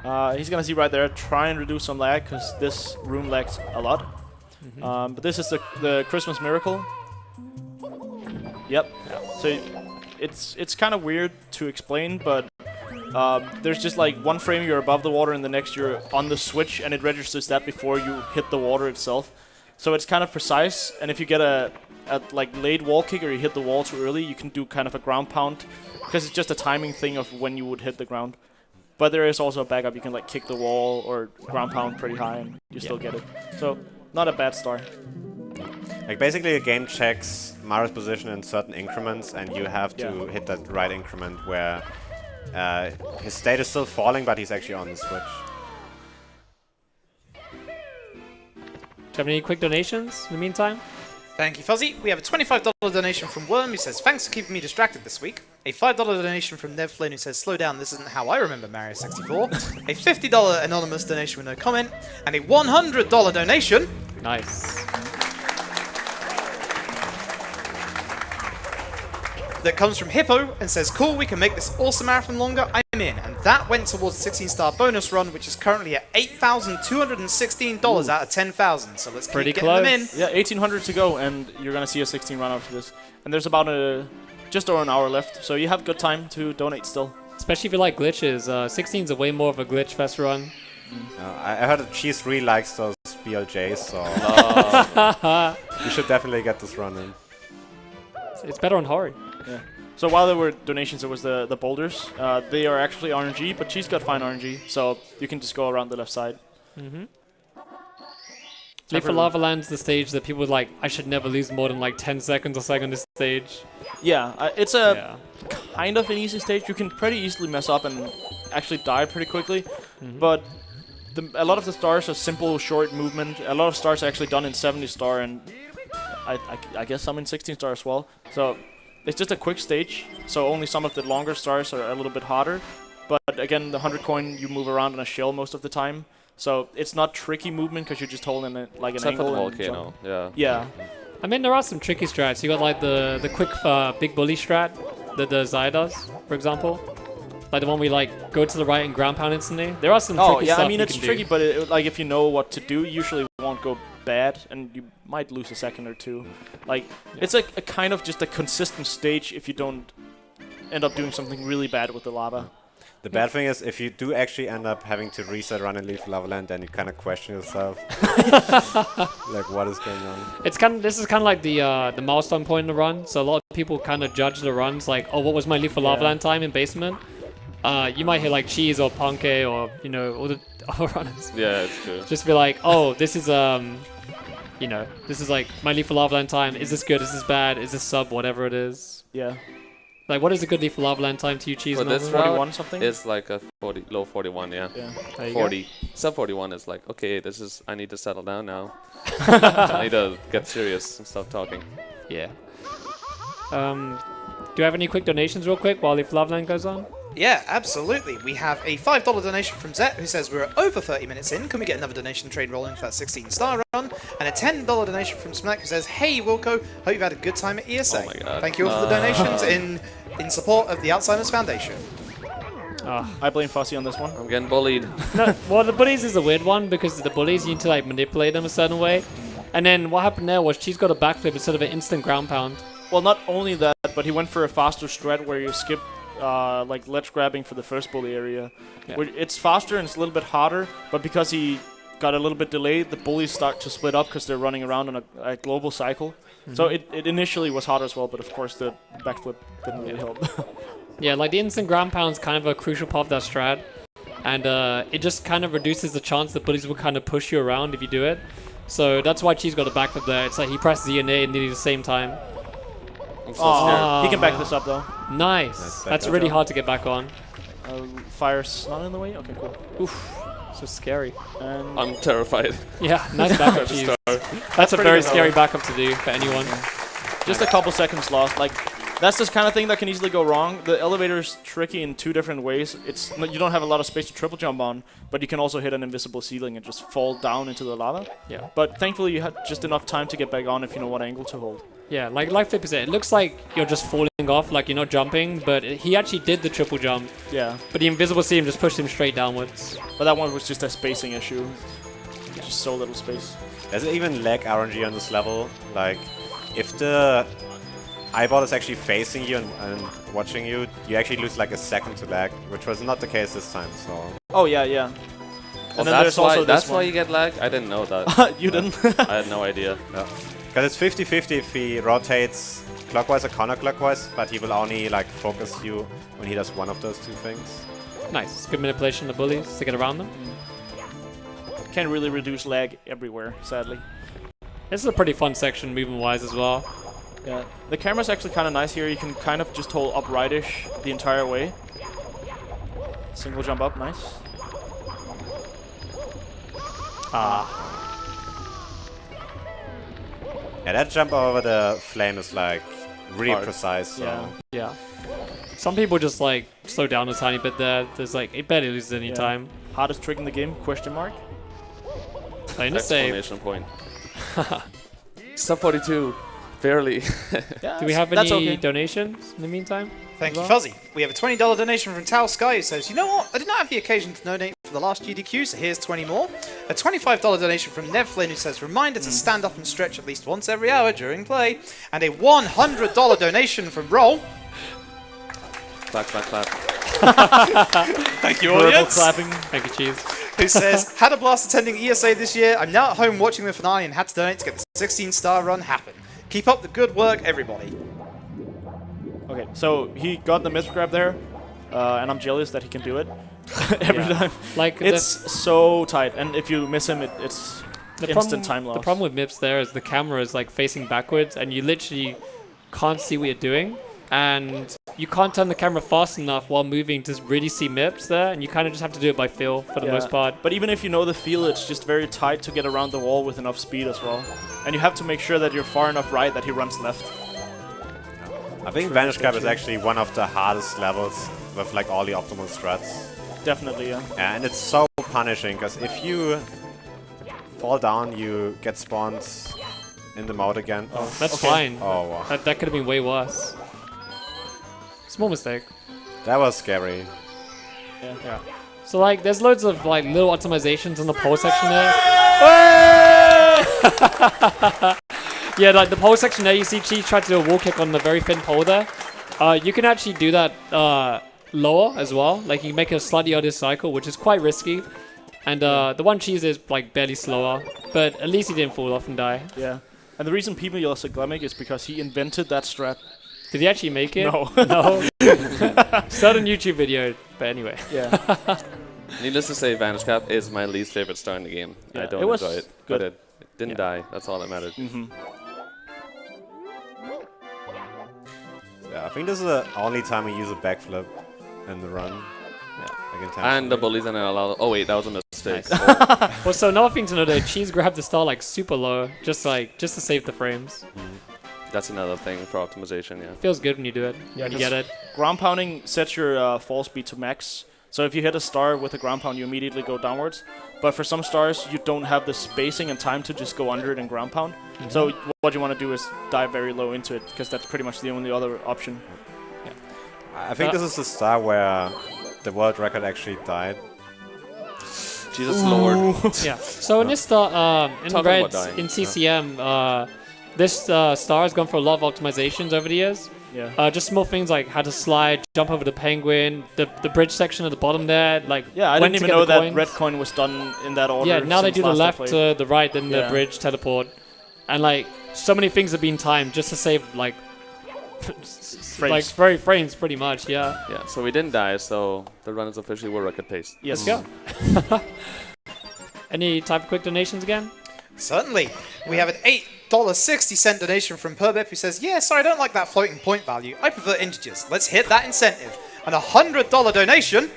What? He's gonna see right there. Try and reduce some lag because this room lags a lot. But this is the Christmas miracle. Yep. So it's kind of weird to explain, but there's just like one frame you're above the water and the next you're on the switch, and it registers that before you hit the water itself. So it's kind of precise, and if you get a like late wall kick or you hit the wall too early, you can do kind of a ground pound because it's just a timing thing of when you would hit the ground. But there is also a backup. You can like kick the wall or ground pound pretty high and you still get it. So not a bad start. Like, basically, the game checks Mario's position in certain increments, and you have to Yeah. hit that right increment where his state is still falling, but he's actually on the switch. Do you have any quick donations in the meantime? Thank you, Fuzzy. We have a $25 donation from Worm, who says, thanks for keeping me distracted this week. A $5 donation from Nev Flynn, who says, slow down, this isn't how I remember Mario 64. A $50 anonymous donation with no comment. And a $100 donation Nice. that comes from Hippo and says, cool, we can make this awesome marathon longer, I'm in. And that went towards the 16-star bonus run, which is currently at $8,216 out of 10,000. So let's Pretty keep getting them in. close. Yeah, 1,800 to go, and you're gonna see a 16 run after this. And there's about just over an hour left, so you have good time to donate still. Especially if you like glitches. 16's a way more of a glitch fest run. I heard that Cheese really likes those BLJs, so you should definitely get this run in. It's better on Hori. Yeah. So while there were donations, there was the boulders. They are actually RNG, but she's got fine RNG, so you can just go around the left side. Leaf for Lava Land's the stage that people are like, I should never lose more than like 10 seconds or so on this stage. Yeah, it's a kind of an easy stage. You can pretty easily mess up and actually die pretty quickly, but a lot of the stars are simple, short movement. A lot of stars are actually done in 70 star, and I guess some in 16 star as well. So it's just a quick stage, so only some of the longer stars are a little bit harder. But again, the 100 coin, you move around in a shell most of the time. So it's not tricky movement because you're just holding it like an Except for angle. the and volcano, jump. yeah. Yeah. I mean, there are some tricky strats. You got like the quick big bully strat that the Zai does, for example. Like the one we like go to the right and ground pound instantly. There are some tricky yeah, stuff I mean you it's can tricky, do. but like if you know what to do, usually it won't go bad, and you might lose a second or two. Like it's a kind of just a consistent stage if you don't end up doing something really bad with the lava. The bad thing is, if you do actually end up having to reset run and leave Lava Land, then you kind of question yourself. Like, what is going on? This is kind of like the milestone point in the run. So a lot of people kind of judge the runs like, oh, what was my leaf for Lava Land time in basement? You might hear like Cheese or Punke or all the other runners. Yeah, it's true. Just be like, oh, this is this is like my leaf for Lava Land time. Is this good? Is this bad? Is this sub? Whatever it is. Yeah. Like, what is a good lethal lava land time to you, Cheese? For this normally? route, 41 something? it's like a low 41, yeah. Yeah. There you 40. Sub 41 is like, okay, I need to settle down now. I need to get serious and stop talking. Go. Yeah. Do you have any quick donations real quick while lethal lava land goes on? Yeah, absolutely. We have a $5 donation from Zet, who says we're over 30 minutes in. Can we get another donation train rolling for that 16-star run? And a $10 donation from Smack, who says, hey, Wilco, hope you've had a good time at ESA. Oh my God. Thank you all for the donations in support of the Alzheimer's Foundation. I blame Fussy on this one. I'm getting bullied. No, well, the bullies is a weird one because the bullies, you need to like manipulate them a certain way. And then what happened there was Cheese got a backflip instead of an instant ground pound. Well, not only that, but he went for a faster strat where you skip like ledge grabbing for the first bully area. Yeah. It's faster and it's a little bit harder, but because he got a little bit delayed, the bullies start to split up because they're running around on a global cycle. So it initially was harder as well, but of course the backflip didn't really help. Yeah, like the instant ground pound's kind of a crucial part of that strat. And it just kind of reduces the chance that bullies will kind of push you around if you do it. So that's why Cheese got a backflip there. It's like he pressed Z and A at nearly the same time. I'm so scared. He can back this up though. Nice. That's back really up. hard to get back on. Fire's not in the way? Okay, cool. Oof. So scary. And I'm terrified. Yeah, nice backup, Cheese. That's a pretty very good, scary though. backup to do for anyone. just a couple seconds lost. Like, that's this kind of thing that can easily go wrong. The elevator's tricky in two different ways. You don't have a lot of space to triple jump on, but you can also hit an invisible ceiling and just fall down into the lava. Yeah. But thankfully you had just enough time to get back on if you know what angle to hold. Yeah, like Flip said, it looks like you're just falling off, like you're not jumping, but he actually did the triple jump. Yeah. But the invisible ceiling just pushed him straight downwards. But that one was just a spacing issue. Just so little space. Does it even lag RNG on this level? Like, if the eyeball is actually facing you and watching you, you actually lose like a second to lag, which was not the case this time, so... Oh, yeah, yeah. Oh, And then there's also that's this why one. you get lag? I didn't know that. You didn't? I had no idea. Because it's 50-50 if he rotates clockwise or counterclockwise, but he will only like focus you when he does one of those two things. Nice. Good manipulation of the bullies to get around them. Can't really reduce lag everywhere, sadly. This is a pretty fun section movement-wise as well. Yeah. The camera's actually kind of nice here. You can kind of just hold uprightish the entire way. Single jump up, nice. Yeah, that jump over the flame is like really Hard. precise. So. Yeah. Yeah. Some people just like slow down a tiny bit there. There's like, it barely loses any Yeah. time. Hardest trick in the game? Question mark. Playing the save. Exclamation point. Sub 42. Barely. Yeah, Do we have that's any okay. donations in the meantime? Thank you, Well. Fuzzy. We have a $20 donation from Tao Sky who says, you know what? I did not have the occasion to donate for the last GDQ, so here's 20 more. A $25 donation from Nev Flynn who says, reminder to stand up and stretch at least once every hour during play. And a $100 donation from Roll. Clap, clap, clap. Thank you, Verbal audience. clapping. Thank you, Cheese. Who says, had a blast attending ESA this year. I'm now at home watching the finale and had to donate to get the 16-star run happen. Keep up the good work, everybody. Okay, so he got the myth grab there, and I'm jealous that he can do it every Yeah. time. Like It's so tight, and if you miss him, it's instant time loss. The problem with MIPS there is the camera is like facing backwards, and you literally can't see what you're doing, and you can't turn the camera fast enough while moving to really see MIPS there, and you kind of just have to do it by feel for the Yeah. most part. But even if you know the feel, it's just very tight to get around the wall with enough speed as well. And you have to make sure that you're far enough right that he runs left. I think Vanish Cap is actually one of the hardest levels with like all the optimal strats. Definitely, yeah. And it's so punishing, because if you fall down, you get spawned in the mode again. Oh, That's okay. fine. Oh, wow. That could have been way worse. Small mistake. That was scary. Yeah. So like, there's loads of like little optimizations in the pole section there. Yeah, like the pole section there, you see Cheese tried to do a wall kick on the very thin pole there. You can actually do that lower as well. Like you can make a slightly odder cycle, which is quite risky. And the one Cheese is like barely slower, but at least he didn't fall off and die. Yeah. And the reason people yell Glamic is because he invented that strat. Did he actually make it? No. No. Certain YouTube video, but anyway. Yeah. Needless to say, Vanish Cap is my least favorite star in the game. Yeah, I don't it was enjoy it. good. But it didn't die. That's all that mattered. Mm-hmm. Yeah, I think this is the only time we use a backflip in the run. And the bullies are not allowed. Oh wait, that was a mistake. Nice. Well, so another thing to note, that Cheese grabbed the star like super low, just to save the frames. That's another thing for optimization. Yeah. Feels good when you do it. Yeah, when you get it. Ground pounding sets your fall speed to max. So if you hit a star with a ground pound, you immediately go downwards. But for some stars, you don't have the spacing and time to just go under it and ground pound. So what you want to do is dive very low into it, because that's pretty much the only other option. I think this is the star where the world record actually died. Jesus Lord. Yeah. So in this star, in Talking red, about dying. in CCM, this star has gone for a lot of optimizations over the years. Yeah. Just small things like how to slide, jump over the penguin, the bridge section at the bottom there. Like Yeah, I when didn't to even get know the that coins. red coin was done in that order. Yeah, now they since do the last I left played. to the right, then the Yeah. bridge teleport, and like so many things have been timed just to save like like frames pretty much. Yeah. Yeah. So we didn't die. So the run is officially world record pace. Yes. Let's go. Any type of quick donations again? Certainly. We have an $8.60 donation from Perbip who says, yeah, sorry, I don't like that floating point value. I prefer integers. Let's hit that incentive. And a $100 donation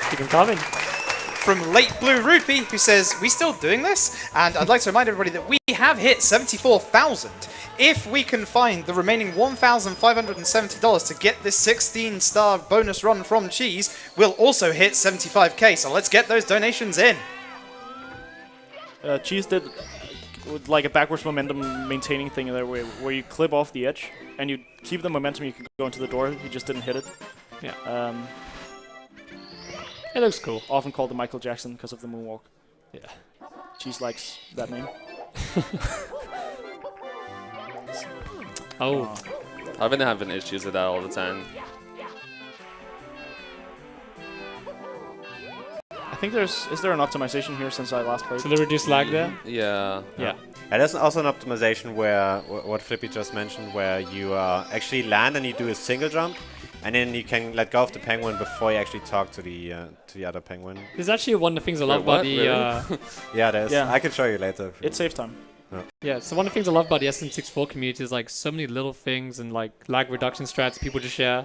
Keep them coming. from Late Blue Rupee who says, we still doing this? And I'd like to remind everybody that we have hit 74,000. If we can find the remaining $1,570 to get this 16-star bonus run from Cheese, we'll also hit 75k. So let's get those donations in. Cheese did with like a backwards momentum maintaining thing there where you clip off the edge and you keep the momentum, you can go into the door. He just didn't hit it. Yeah. It looks cool. Often called the Michael Jackson because of the moonwalk. Yeah. Cheese likes that name. Oh. I've been having issues with that all the time. I think is there an optimization here since I last played? So the reduced lag there? Yeah. Yeah. And there's also an optimization where, what Flippy just mentioned, where you actually land and you do a single jump, and then you can let go of the penguin before you actually talk to the other penguin. This is actually one of the things I love about the... Yeah, there's. Yeah. I can show you later. It saves time. Yeah, so one of the things I love about the SM64 community is like so many little things and like lag reduction strats people just share.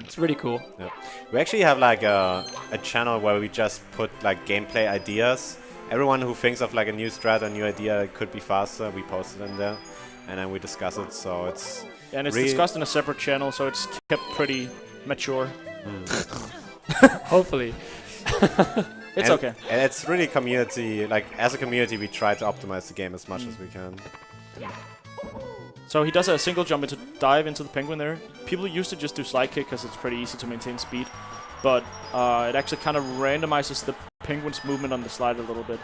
It's really cool. Yeah. We actually have like a channel where we just put like gameplay ideas. Everyone who thinks of like a new strat, a new idea that could be faster, we post it in there, and then we discuss it. So it's And it's really discussed in a separate channel, so it's kept pretty mature. Hopefully. It's and, okay. And it's really community. Like as a community, we try to optimize the game as much as we can. So he does a single jump into dive into the penguin there. People used to just do slide kick because it's pretty easy to maintain speed, but it actually kind of randomizes the penguin's movement on the slide a little bit.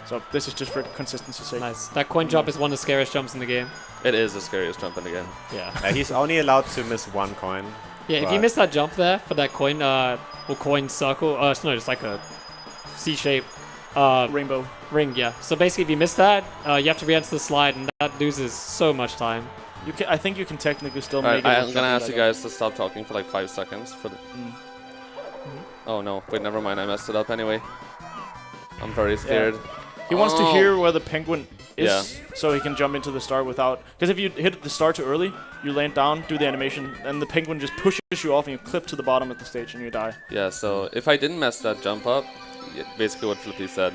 So this is just for consistency's sake. Nice. That coin drop is one of the scariest jumps in the game. It is the scariest jump in the game. Yeah. He's only allowed to miss one coin. Yeah, if you miss that jump there for that coin, or coin circle, no, it's like a C-shape Rainbow. ring, yeah. So basically, if you miss that, you have to re-enter the slide, and that loses so much time. You can. I think you can technically still Alright, make it. I'm gonna ask you guys to stop talking for like 5 seconds. For the Oh no, wait, never mind. I messed it up anyway. I'm very scared. He wants to Oh. hear where the penguin is, Yeah. so he can jump into the star without. Because if you hit the star too early, you land down, do the animation, and the penguin just pushes you off, and you clip to the bottom of the stage, and you die. Yeah, so if I didn't mess that jump up, basically what Flippy said.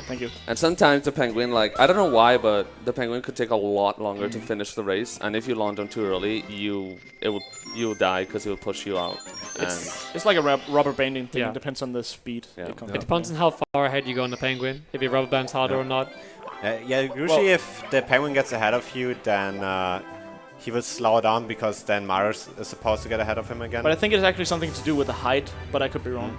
Thank you. And sometimes the penguin, like, I don't know why, but the penguin could take a lot longer to finish the race. And if you launch him too early, you'll die because he'll push you out. And It's like a rubber banding thing. Yeah. It depends on the speed. Yeah. It comes It out. depends on how far ahead you go on the penguin, if your rubber band's harder or not. Yeah, usually if the penguin gets ahead of you, then he will slow down because then Mars is supposed to get ahead of him again. But I think it's actually something to do with the height, but I could be wrong.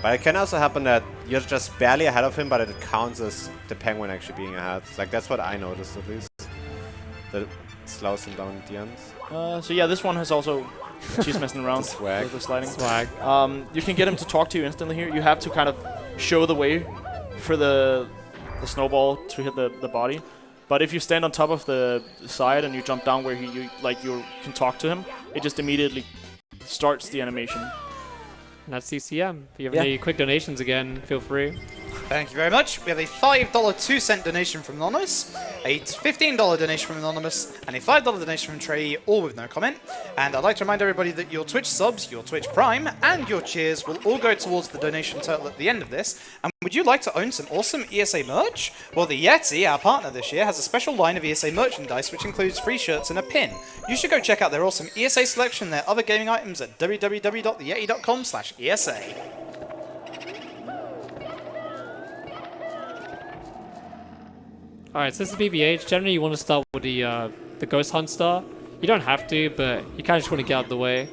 But it can also happen that you're just barely ahead of him, but it counts as the penguin actually being ahead. Like that's what I noticed at least. That it slows him down at the end. So yeah, this one has also... She's messing around Swag. with the sliding. Swag. You can get him to talk to you instantly here. You have to kind of show the way for the snowball to hit the body. But if you stand on top of the side and you jump down where you can talk to him, it just immediately starts the animation. And that's CCM. If you have any quick donations again, feel free. Thank you very much. We have a $5 2-cent donation from Anonymous, a $15 donation from Anonymous, and a $5 donation from Trey, all with no comment. And I'd like to remind everybody that your Twitch subs, your Twitch Prime, and your cheers will all go towards the donation total at the end of this. And would you like to own some awesome ESA merch? Well, the Yeti, our partner this year, has a special line of ESA merchandise which includes free shirts and a pin. You should go check out their awesome ESA selection and their other gaming items at www.theyeti.com/ESA. Alright, so this is BBH. Generally, you want to start with the Ghost Hunt star. You don't have to, but you kind of just want to get out of the way.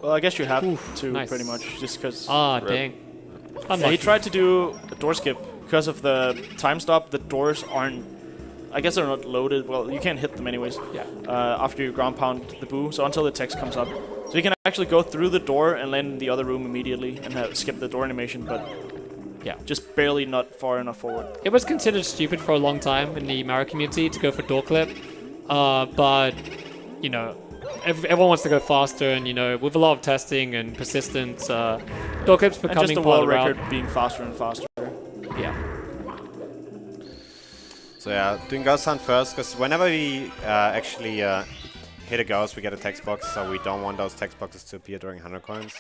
Well, I guess you have to, nice. pretty much, just because... Ah, dang. Yeah, he tried to do a door skip. Because of the time stop, the doors aren't... I guess they're not loaded. Well, you can't hit them anyways. Yeah. After you ground pound the boo, so until the text comes up. So you can actually go through the door and land in the other room immediately and skip the door animation, but... Yeah, just barely not far enough forward. It was considered stupid for a long time in the Mario community to go for door clip, but, you know, everyone wants to go faster, and, you know, with a lot of testing and persistence, door clips becoming and just the part world of the record route. being faster and faster. Yeah. So yeah, doing Ghost Hunt first, because whenever we actually hit a ghost, we get a text box, so we don't want those text boxes to appear during 100 coins.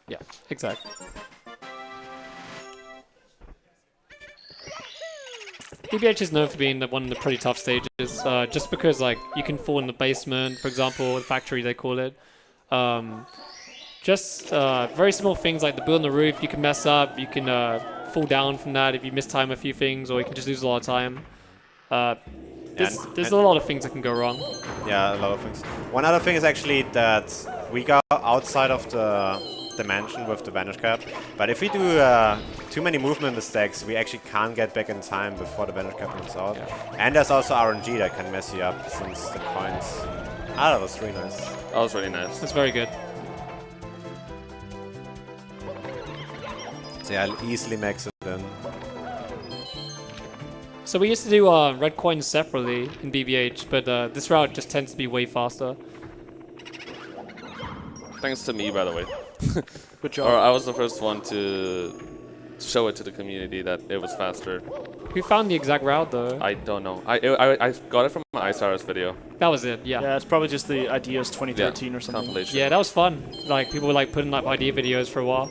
Yeah, exactly. BBH is known for being one of the pretty tough stages, just because like you can fall in the basement, for example, the factory they call it. Just very small things like the boo on the roof, you can mess up, you can fall down from that if you mistime a few things, or you can just lose a lot of time. There's a lot of things that can go wrong. Yeah, a lot of things. One other thing is actually that we go outside of the dimension with the vanish cap, but if we do too many movement mistakes, we actually can't get back in time before the vanish cap runs out. Yeah. And there's also RNG that can mess you up since the coins... Ah, that was really nice. That was really nice. That's very good. So yeah, I'll easily max it in. So we used to do red coins separately in BBH, but this route just tends to be way faster. Thanks to me, by the way. Good job. Or I was the first one to show it to the community that it was faster. Who found the exact route though? I don't know. I got it from my ISRS video. That was it, yeah. Yeah, it's probably just the Ideas 2013 or something. Compilation. Yeah, that was fun. Like, people were like putting up idea videos for a while.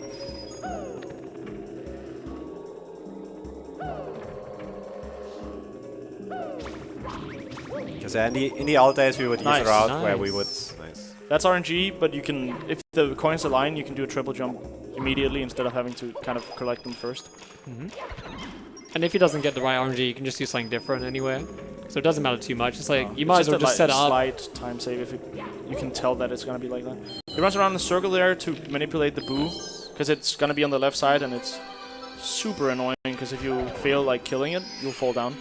Because in the old days we would use a route where we would... Nice. That's RNG, but you can, if the coins align, you can do a triple jump immediately instead of having to kind of collect them first. And if he doesn't get the right RNG, you can just do something different anyway. So it doesn't matter too much. It's like, you might as well just set it up. Slight time save if you can tell that it's going to be like that. He runs around in a circle there to manipulate the boo, because it's going to be on the left side, and it's super annoying, because if you fail like killing it, you'll fall down.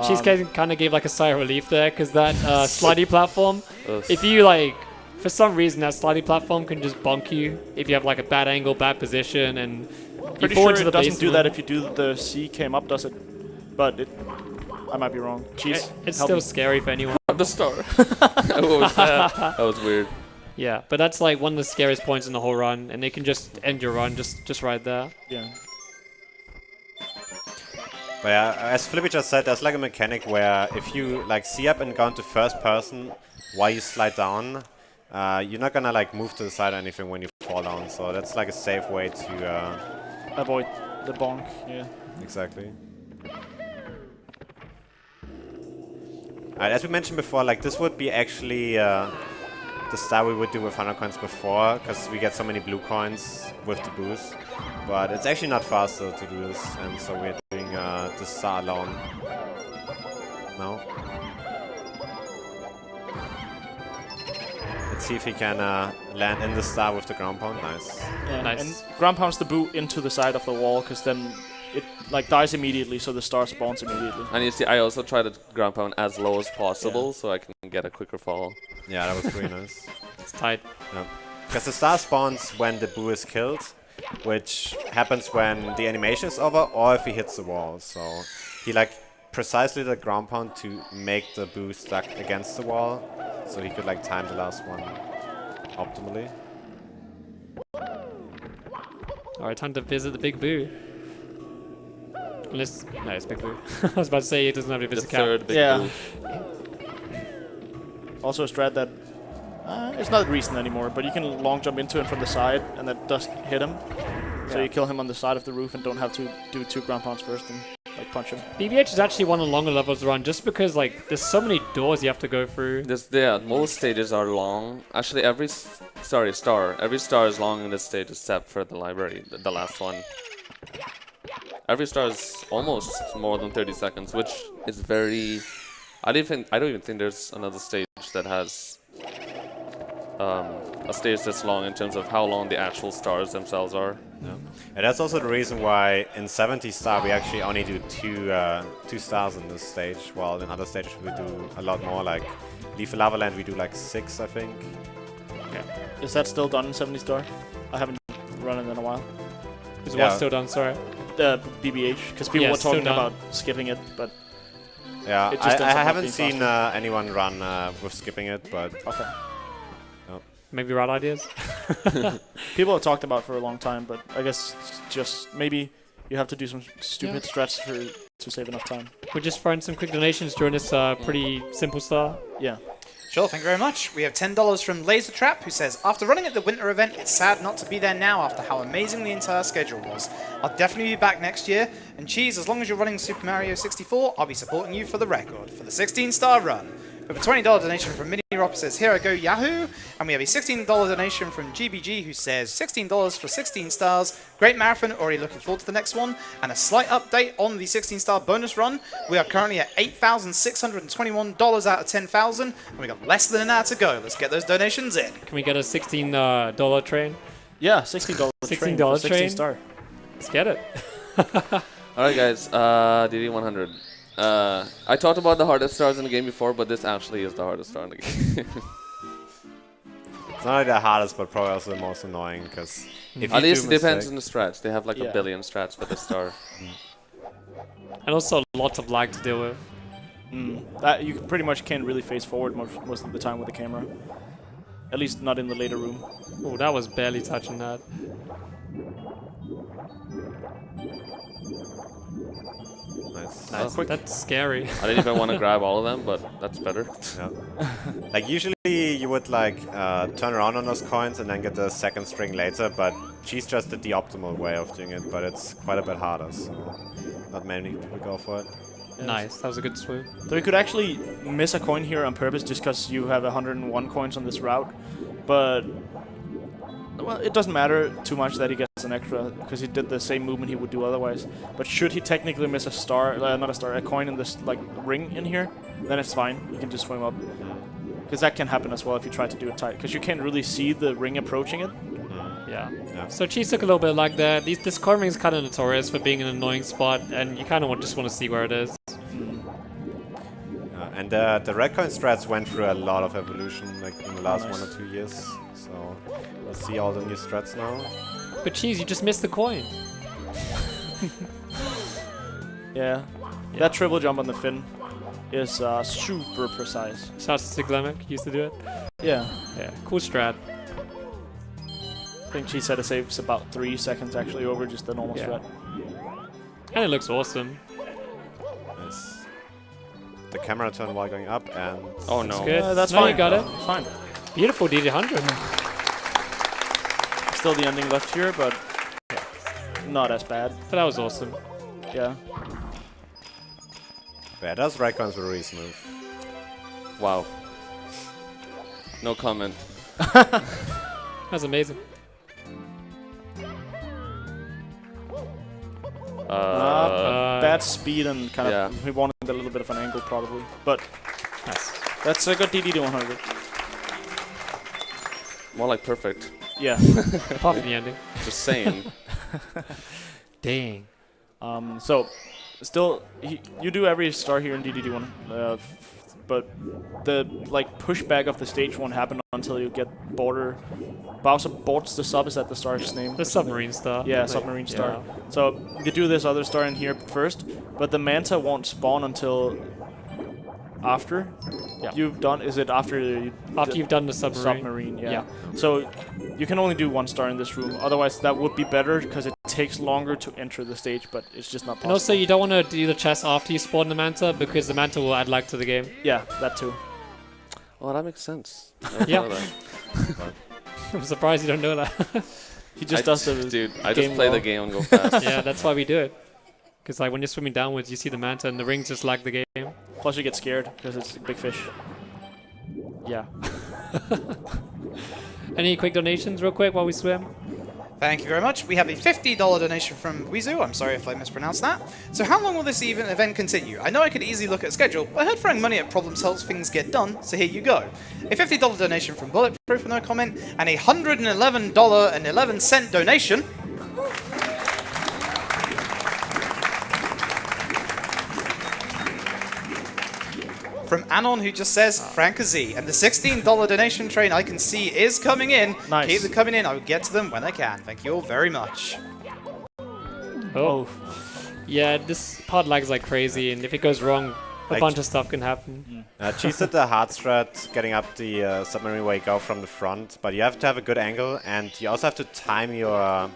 Cheesecake kind of gave like a sigh of relief there, because that slidey platform, if you like, for some reason that slidey platform can just bonk you if you have like a bad angle, bad position, and you Pretty fall sure into it the doesn't basement. do that if you do the C came up, does it? But I might be wrong. Cheese. It's help still me. scary for anyone. The star. What was that? That was weird. Yeah, but that's like one of the scariest points in the whole run, and they can just end your run just right there. Yeah. But yeah, as Flippy just said, there's like a mechanic where if you like see up and go into first person while you slide down, you're not gonna like move to the side or anything when you fall down. So that's like a safe way to Avoid the bonk. Yeah. exactly. As we mentioned before, like this would be actually the style we would do with 100 coins before, because we get so many blue coins with the boost. But it's actually not faster to do this, and so we're doing this star alone now. Let's see if he can land in the star with the ground pound. Nice. Yeah, Nice. and ground pounds the boo into the side of the wall, because then it like dies immediately, so the star spawns immediately. And you see, I also try to ground pound as low as possible so I can get a quicker fall. Yeah, that was pretty nice. It's tight. Because the star spawns when the boo is killed, which happens when the animation is over or if he hits the wall. So he like precisely the ground pound to make the boo stuck against the wall, so he could like time the last one optimally. Alright, time to visit the big boo. Unless no, it's Big Blue. I was about to say it doesn't have to The visit cap. third big Yeah. blue. Also a strat that it's not recent anymore, but you can long jump into him from the side, and that does hit him. So you kill him on the side of the roof and don't have to do 2 ground pounds first and like punch him. BBH is actually one of the longer levels to run, just because like there's so many doors you have to go through. Most stages are long. Actually, every star is long in this stage except for the library, the last one. Every star is almost more than 30 seconds, which is very. I don't even think there's another stage that has a stage that's long in terms of how long the actual stars themselves are. Yeah. And that's also the reason why in 70 star we actually only do two stars in this stage, while in other stages we do a lot more. Like Leaf Lava Land we do like 6, I think. Yeah. Is that still done in 70 star? I haven't run it in a while. Is Yeah. what still done? Sorry. The BBH, because people Yeah, were still talking done. about skipping it, but Yeah, It just ends up I not haven't being seen faster. anyone run with skipping it, but okay. Maybe right ideas. People have talked about it for a long time, but I guess it's just maybe you have to do some stupid strats to save enough time. We're just throwing some quick donations during this pretty simple star. Yeah. Sure, thank you very much. We have $10 from Laser Trap, who says, after running at the winter event, it's sad not to be there now after how amazing the entire schedule was. I'll definitely be back next year, and Cheese, as long as you're running Super Mario 64, I'll be supporting you for the record, for the 16-star run. We have a $20 donation from Mini Rob, who says, here I go Yahoo! And we have a $16 donation from GBG, who says, $16 for 16 stars. Great marathon, already looking forward to the next one. And a slight update on the 16-star bonus run. We are currently at $8,621 out of 10,000, and we got less than an hour to go. Let's get those donations in. Can we get a $16 train? Yeah, $16 $16 for 16 train? star. Let's get it. Alright guys, DD100. I talked about the hardest stars in the game before, but this actually is the hardest star in the game. it's not only the hardest, but probably also the most annoying, because if you At least do it depends on mistake- the strats. They have like Yeah. a billion strats for this star. And also lots of lag to deal with. That you pretty much can't really face forward most of the time with the camera. At least not in the later room. Oh, that was barely touching that. Nice. Nice. quick. That's scary. I didn't even want to grab all of them, but that's better. Yeah. Like usually you would like turn around on those coins and then get the second string later, but she's just did the optimal way of doing it, but it's quite a bit harder, so not many people go for it. Nice. That was a good swim. So you could actually miss a coin here on purpose just because you have 101 coins on this route, but well, it doesn't matter too much that he gets an extra because he did the same movement he would do otherwise. But should he technically miss a star, not a star, a coin in this like ring in here, then it's fine. You can just swim up because that can happen as well if you try to do it tight because you can't really see the ring approaching it. Yeah. Yeah. So Cheese took a little bit like that. This coin ring is kind of notorious for being an annoying spot, and you kind of just want to see where it is. And the red coin strats went through a lot of evolution like in the last Nice. 1 or 2 years, so we'll see all the new strats now. But Cheese, you just missed the coin. Yeah. That triple jump on the fin is super precise. Shouts to Glemic, used to do it. Yeah. Yeah, cool strat. I think she said it saves about 3 seconds actually over just the normal Yeah. strat. And it looks awesome. Nice. The camera turn while going up, and Oh no. Good. That's No, fine. you got it. Fine. Beautiful DD100. Still the ending left here, but not as bad. But that was awesome. Yeah. yeah, those red coins were really smooth. Wow. No comment. That was amazing. Bad speed and kind yeah. of he wanted a little bit of an angle probably, but Nice. that's a good DD to 100. More like perfect. Yeah. Apart from the ending. Just saying. Dang. So still you do every star here in DD1, but the like pushback of the stage won't happen until you get Bowser boards the sub. Is that the star's name? The submarine star. Yeah, Like, submarine yeah. star. So you do this other star in here first, but the Manta won't spawn until after Yeah. you've done. Is it after After you've done the submarine. submarine? Yeah. Yeah. So you can only do 1 star in this room. Otherwise, that would be better because it takes longer to enter the stage, but it's just not possible. And also, you don't want to do the chest after you spawn the Manta because the Manta will add lag to the game. Yeah, that too. Oh, that makes sense. I didn't Yeah. know that. I'm surprised you don't know that. He just does the Dude, I game just play well. the game and go fast. Yeah, that's why we do it. Because like when you're swimming downwards, you see the Manta and the rings just lag the game. Plus you get scared because it's a big fish. Yeah. Any quick donations real quick while we swim? Thank you very much. We have a $50 donation from Weezu. I'm sorry if I mispronounced that. So how long will this event continue? I know I could easily look at a schedule, but I heard throwing money at problems helps things get done, so here you go. A $50 donation from Bulletproof with no comment, and a $111.11 donation from Anon, who just says Frank Z. And the $16 donation train I can see is coming in. Nice. Keep them coming in. I will get to them when I can. Thank you all very much. Oh. Yeah, this part lags like crazy, and if it goes wrong, a Like- bunch of stuff can happen. Cheese did the hard strat, getting up the submarine where you go from the front, but you have to have a good angle, and you also have to time your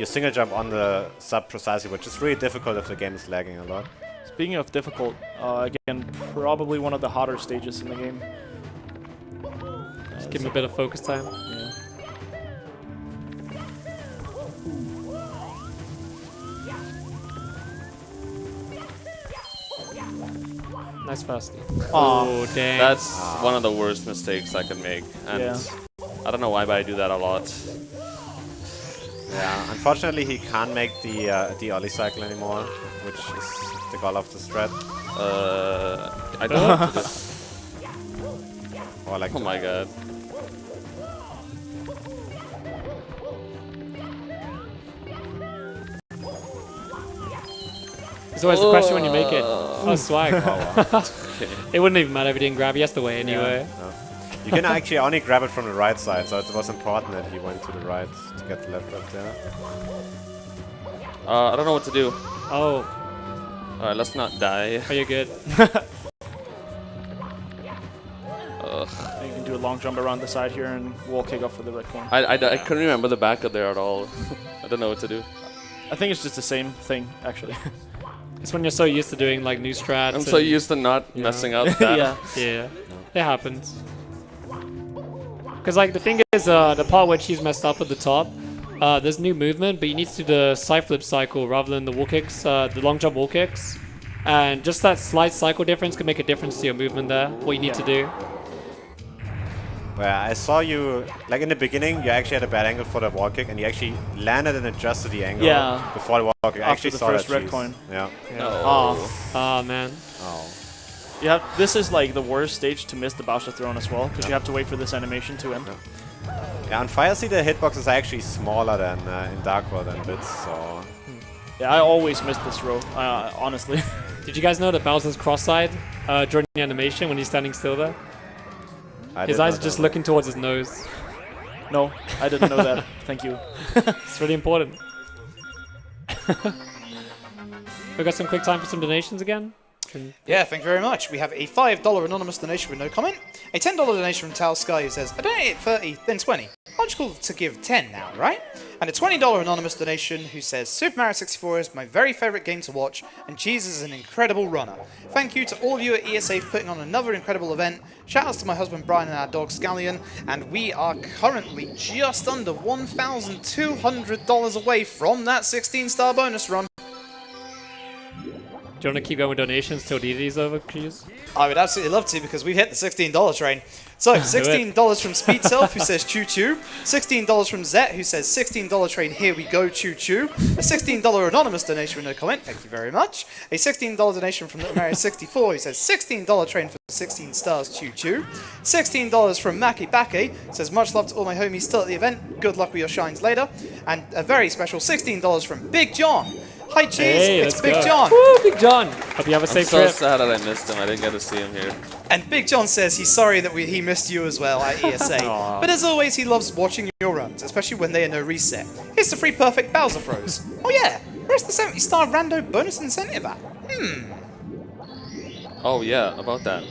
single jump on the sub precisely, which is really difficult if the game is lagging a lot. Speaking of difficult, again, probably one of the hotter stages in the game. Just give him a bit of focus time. Yeah. Nice fasty. Aw. Oh, dang. That's one of the worst mistakes I can make. And Yeah. I don't know why, but I do that a lot. Yeah, unfortunately he can't make the ollie cycle anymore, which is the goal of the strat. I don't know what to do. Or like Oh my god. It's always the question when you make it. Oh, swag. Okay. It wouldn't even matter if he didn't grab. He has to wait anyway. no. You can actually only grab it from the right side, so it was important that he went to the right to get the left up there. I don't know what to do. Oh, Alright, let's not die. are you good? Ugh. You can do a long jump around the side here and wall kick off for the red coin. I couldn't remember the back of there at all. I don't know what to do. I think it's just the same thing, actually. It's when you're so used to doing like new strats. I'm so and- used to not messing up that. Yeah. Yeah, it happens. Because like the thing is, the part where she's messed up at the top, there's new movement, but you need to do the side flip cycle rather than the wall kicks, the long jump wall kicks. And just that slight cycle difference can make a difference to your movement there, what you need to do. Where I saw you, like in the beginning, you actually had a bad angle for the wall kick, and you actually landed and adjusted the angle Yeah. before the wall kick. I After actually the saw first that red cheese. coin. Yeah. Oh. Ah, man. Oh. This is like the worst stage to miss the Bowser throne as well, because you have to wait for this animation to end. Yeah, on Fire Sea the hitboxes are actually smaller than in Dark World and Bits, so... Yeah, I always miss this row, honestly. Did you guys know that Bowser's cross-eyed during the animation when he's standing still there? I His did eyes not are just know looking towards his nose. No, I didn't know that. Thank you. It's really important. We got some quick time for some donations again? Yeah, thank you very much. We have a $5 anonymous donation with no comment, a $10 donation from Tal Sky who says, I donated 30, then 20. Logical to give 10 now, right? And a $20 anonymous donation who says, Super Mario 64 is my very favourite game to watch, and Cheese is an incredible runner. Thank you to all of you at ESA for putting on another incredible event. Shout outs to my husband Brian and our dog Scallion, and we are currently just under $1,200 away from that 16-star bonus run. Do you want to keep going with donations till DD's over, please? I would absolutely love to because we've hit the $16 train. So, $16 from Speed Self who says choo choo. $16 from Zet who says $16 train, here we go, choo choo. A $16 anonymous donation with no comment, thank you very much. A $16 donation from Little Mario 64 who says $16 train for 16 stars, choo choo. $16 from Maki Bake says much love to all my homies still at the event, good luck with your shines later. And a very special $16 from Big John. Hi Cheese, Hey, it's let's Big go. John. Woo, Big John! Hope you have a I'm safe so trip. sad that I missed him. I didn't get to see him here. And Big John says he's sorry that he missed you as well at ESA. But as always, he loves watching your runs, especially when they are no reset. Here's the free perfect Bowser throws. Oh yeah, where's the 70-star rando bonus incentive at? Oh yeah, about that.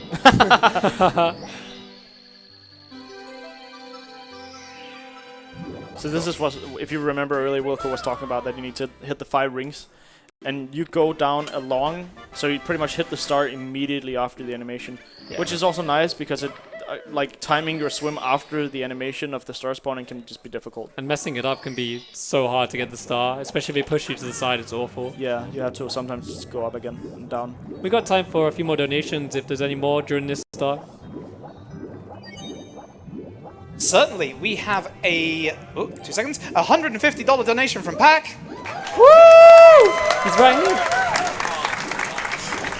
So this is what, if you remember earlier, Wilco was talking about that you need to hit the 5 rings. And you go down along, so you pretty much hit the star immediately after the animation. Which is also nice because it, like timing your swim after the animation of the star spawning can just be difficult. And messing it up can be so hard to get the star, especially if they push you to the side, it's awful. Yeah, you have to sometimes just go up again and down. We got time for a few more donations if there's any more during this start. Certainly, we have a 2 seconds, $150 donation from Pack. Woo! He's right here.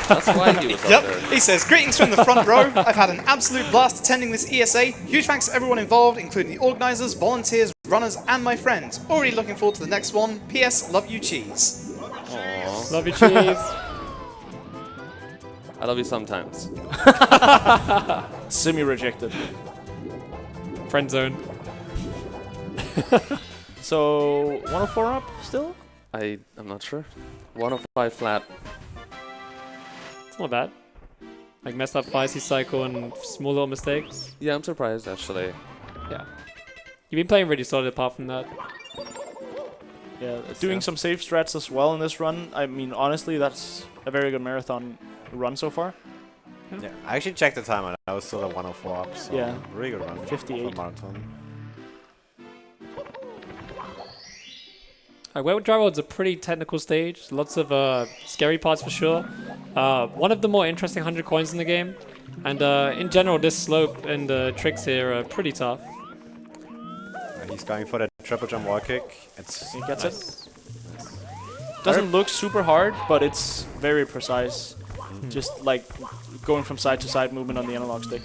That's why he was up there. He says, greetings from the front row. I've had an absolute blast attending this ESA. Huge thanks to everyone involved, including the organisers, volunteers, runners, and my friends. Already looking forward to the next one. P.S. Love you, cheese. Aww. Love you, cheese. I love you sometimes. Semi-rejected. Friend zone. So, 104 up still? I'm not sure. 105 flat. It's not bad. Like messed up 5C cycle and small little mistakes. Yeah, I'm surprised actually. Yeah. You've been playing really solid apart from that. Yeah, doing some safe strats as well in this run. I mean, honestly, that's a very good marathon run so far. Yeah, I actually checked the time and I was still at 104 up, so Yeah. really good run. 58. For marathon. Wet Dry World's a pretty technical stage. Lots of scary parts for sure. One of the more interesting 100 coins in the game. And in general, this slope and the tricks here are pretty tough. He's going for the triple jump wall kick. He gets it. Doesn't look super hard, but it's very precise. Just like going from side to side movement on the analog stick.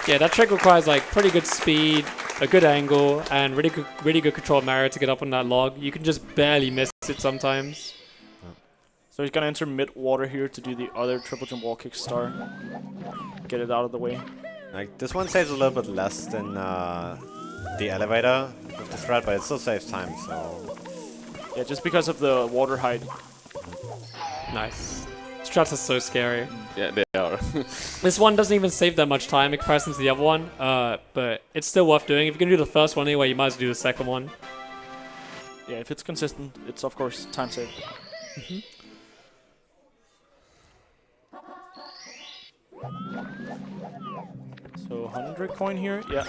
Yeah, that trick requires like pretty good speed, a good angle, and really good control of Mario to get up on that log. You can just barely miss it sometimes. So he's gonna enter mid water here to do the other triple jump wall kick star. Get it out of the way. Like this one saves a little bit less than the elevator with the strat, but it still saves time. So Yeah, just because of the water height. Nice. Strats are so scary. Yeah, they are. This one doesn't even save that much time in comparison to the other one, but it's still worth doing. If you're gonna do the first one anyway, you might as well do the second one. Yeah, if it's consistent, it's of course time saved. So 100 coin here, yeah.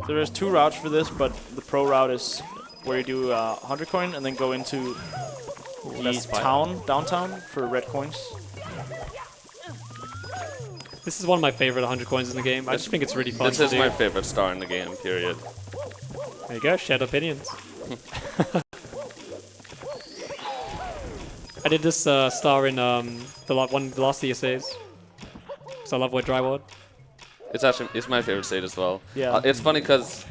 So there's 2 routes for this, but the pro route is where you do 100 coin and then go into the downtown for red coins. This is one of my favorite 100 coins in the game. I just think it's really fun This to is do. my favorite star in the game, period. There you go, shared opinions. I did this star in the last ESAs. Because I love Wet Dry World. It's my favorite stage as well. Yeah. It's funny because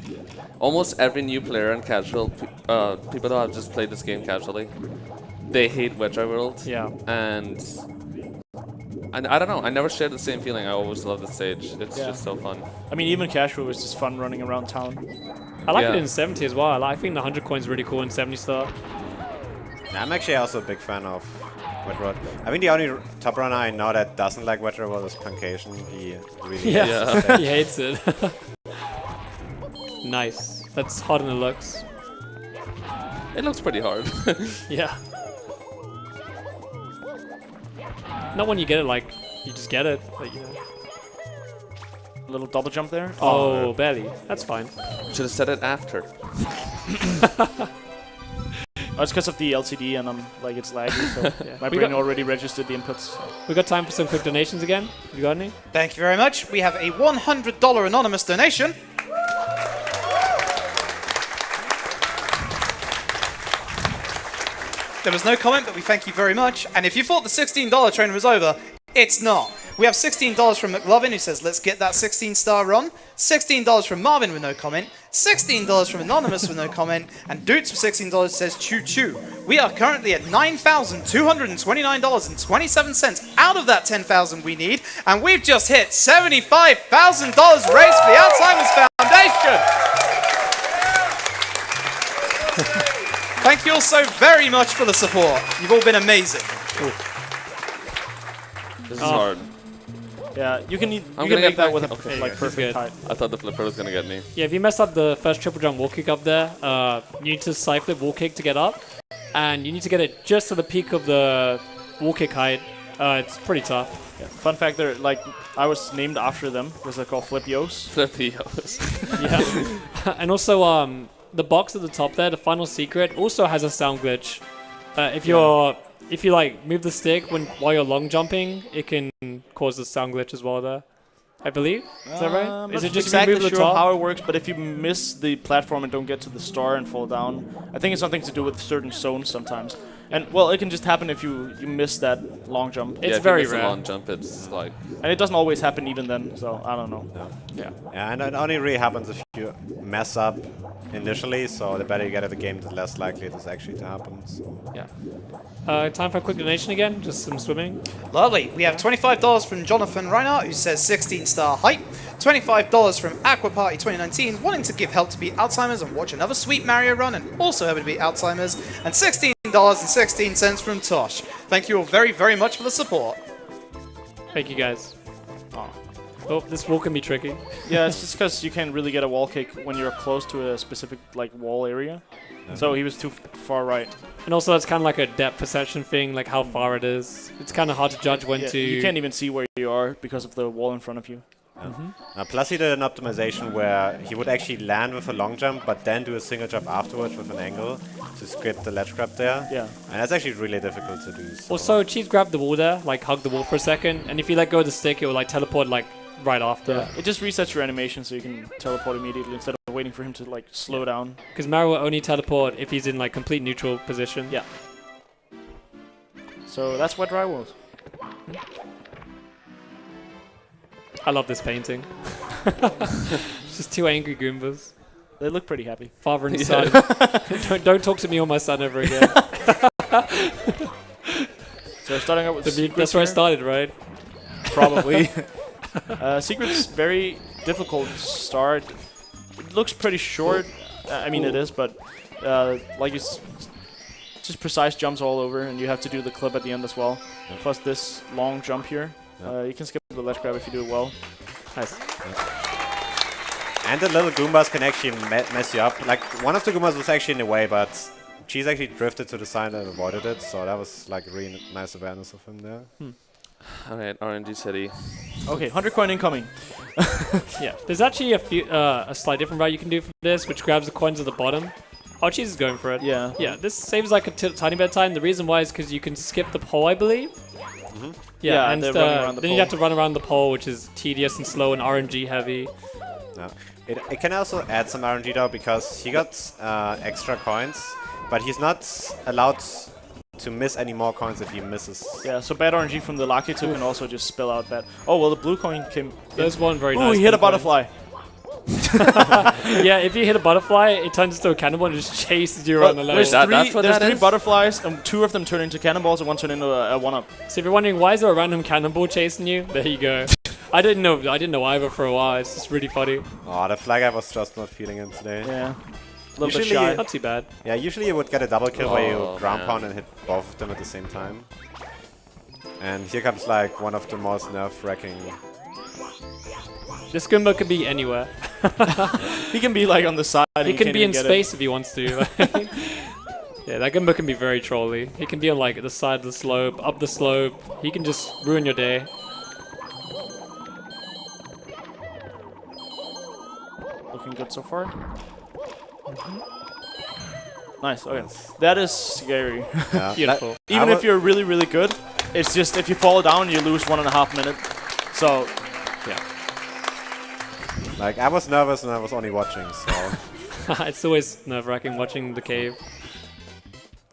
almost every new player in casual, people that have just played this game casually, they hate Wet Dry World. Yeah. And I don't know, I never shared the same feeling. I always love the stage. It's Yeah. just so fun. I mean, even casual was just fun running around town. I like Yeah. it in 70 as well. I think the 100 coin's really cool in 70 star. I'm actually also a big fan of Wet Road. I think the only top runner I know that doesn't like Wet Road is Puncation. He really hates it. He hates it. Nice. That's hard in the looks. It looks pretty hard. Yeah. Not when you get it like, you just get it. Like, you know. A little double jump there. Oh, barely. That's fine. Should have said it after. Oh, it's because of the LCD and like it's laggy, so Yeah. my We brain got- already registered the inputs. We got time for some quick donations again. You got any? Thank you very much. We have a $100 anonymous donation. There was no comment, but we thank you very much. And if you thought the $16 train was over, it's not. We have $16 from McLovin, who says, let's get that 16-star run. $16 from Marvin with no comment. $16 from Anonymous with no comment. And Doots for $16 says, choo choo. We are currently at $9,229.27 out of that $10,000 we need. And we've just hit $75,000 raised for the Alzheimer's Foundation. Thank you all so very much for the support. You've all been amazing. This is hard. Yeah, you can gonna make get that back. with a Okay. like perfect height. I thought the flipper was gonna get me. Yeah, if you mess up the first triple jump wall kick up there, you need to side flip wall kick to get up, and you need to get it just to the peak of the wall kick height. It's pretty tough. Yeah. Fun fact, they're like I was named after them because they're called Flipios. Flipios. Yeah, and also the box at the top there, the final secret, also has a sound glitch. If you like move the stick while you're long jumping, it can cause a sound glitch as well there. I believe. Is that right? I'm Is not it just exactly move the sure top? how it works, but if you miss the platform and don't get to the star and fall down, I think it's something to do with certain zones sometimes. And well, it can just happen if you miss that long jump. It's if very you miss rare. a long jump, it's like And it doesn't always happen even then, so I don't know. Yeah. Yeah, and it only really happens if you mess up initially, so the better you get at the game, the less likely it is actually to happen. So. Yeah. Time for a quick donation again. Just some swimming. Lovely. We have $25 from Jonathan Reinhardt, who says 16-star hype. $25 from Aqua Party 2019, wanting to give help to beat Alzheimer's and watch another sweet Mario run, and also helping to beat Alzheimer's. And $16.16 from Tosh. Thank you all very, very much for the support. Thank you guys. Oh, this wall can be tricky. Yeah, it's just because you can't really get a wall kick when you're close to a specific like wall area. So he was too far right. And also that's kind of like a depth perception thing, like how far it is. It's kind of hard to judge when to... You can't even see where you are because of the wall in front of you. Plus he did an optimization where he would actually land with a long jump, but then do a single jump afterwards with an angle to skip the ledge grab there. Yeah. And that's actually really difficult to do. So. Also, Cheese grabbed the wall there, like hug the wall for a second, and if you let go of the stick, it will like teleport like right after. Yeah. It just resets your animation so you can teleport immediately instead of waiting for him to like slow down. Because Mario will only teleport if he's in like complete neutral position. Yeah. So that's what Dry was. I love this painting. Just two angry Goombas. They look pretty happy. Father and son. don't talk to me or my son ever again. So starting out with That's where I started, right? Probably. Secret's very difficult to start. It looks pretty short. I mean, it is, but like it's just precise jumps all over, and you have to do the clip at the end as well. Plus this long jump here. You can skip the ledge grab if you do it well. Nice. And the little Goombas can actually mess you up. Like, one of the Goombas was actually in the way, but Cheese actually drifted to the side and avoided it, so that was like a really nice awareness of him there. alright, RNG City. Okay, 100 coin incoming. Yeah. There's actually a slight different route you can do for this, which grabs the coins at the bottom. Oh, Cheese is going for it. Yeah. Yeah, this saves like a tiny bit of time. The reason why is because you can skip the pole, I believe. Yeah, and they're running around the then you have to run around the pole, which is tedious and slow and RNG heavy. Yeah. It can also add some RNG though, because he got extra coins, but he's not allowed to miss any more coins if he misses. Yeah, so bad RNG from the Lakitu can also just spill out bad. Oh, well, the blue coin came... There's one very nice. Oh, he hit a blue coin. butterfly. Yeah, if you hit a butterfly, it turns into a cannonball and just chases you around the level. There's That's what that three is? butterflies, and 2 of them turn into cannonballs, and 1 turn into a 1-up. So if you're wondering why is there a random cannonball chasing you, there you go. I didn't know either for a while. It's just really funny. Oh, the flag guy was just not feeling it today. Yeah. A little bit Usually shy. Not too bad. Yeah, usually you would get a double kill where Oh, you ground man. pound and hit both of them at the same time. And here comes like one of the most nerve-wracking. This Goomba could be anywhere. He can be like on the side. He can be in space if he wants to. Yeah, that Goomba can be very trolly. He can be on like the side of the slope, up the slope. He can just ruin your day. Looking good so far. Nice. Okay, that is scary. Yeah, Beautiful. Even if you're really, really good, it's just if you fall down, you lose 1.5 minutes. So, yeah. Like, I was nervous and I was only watching, so... It's always nerve-wracking watching the cave.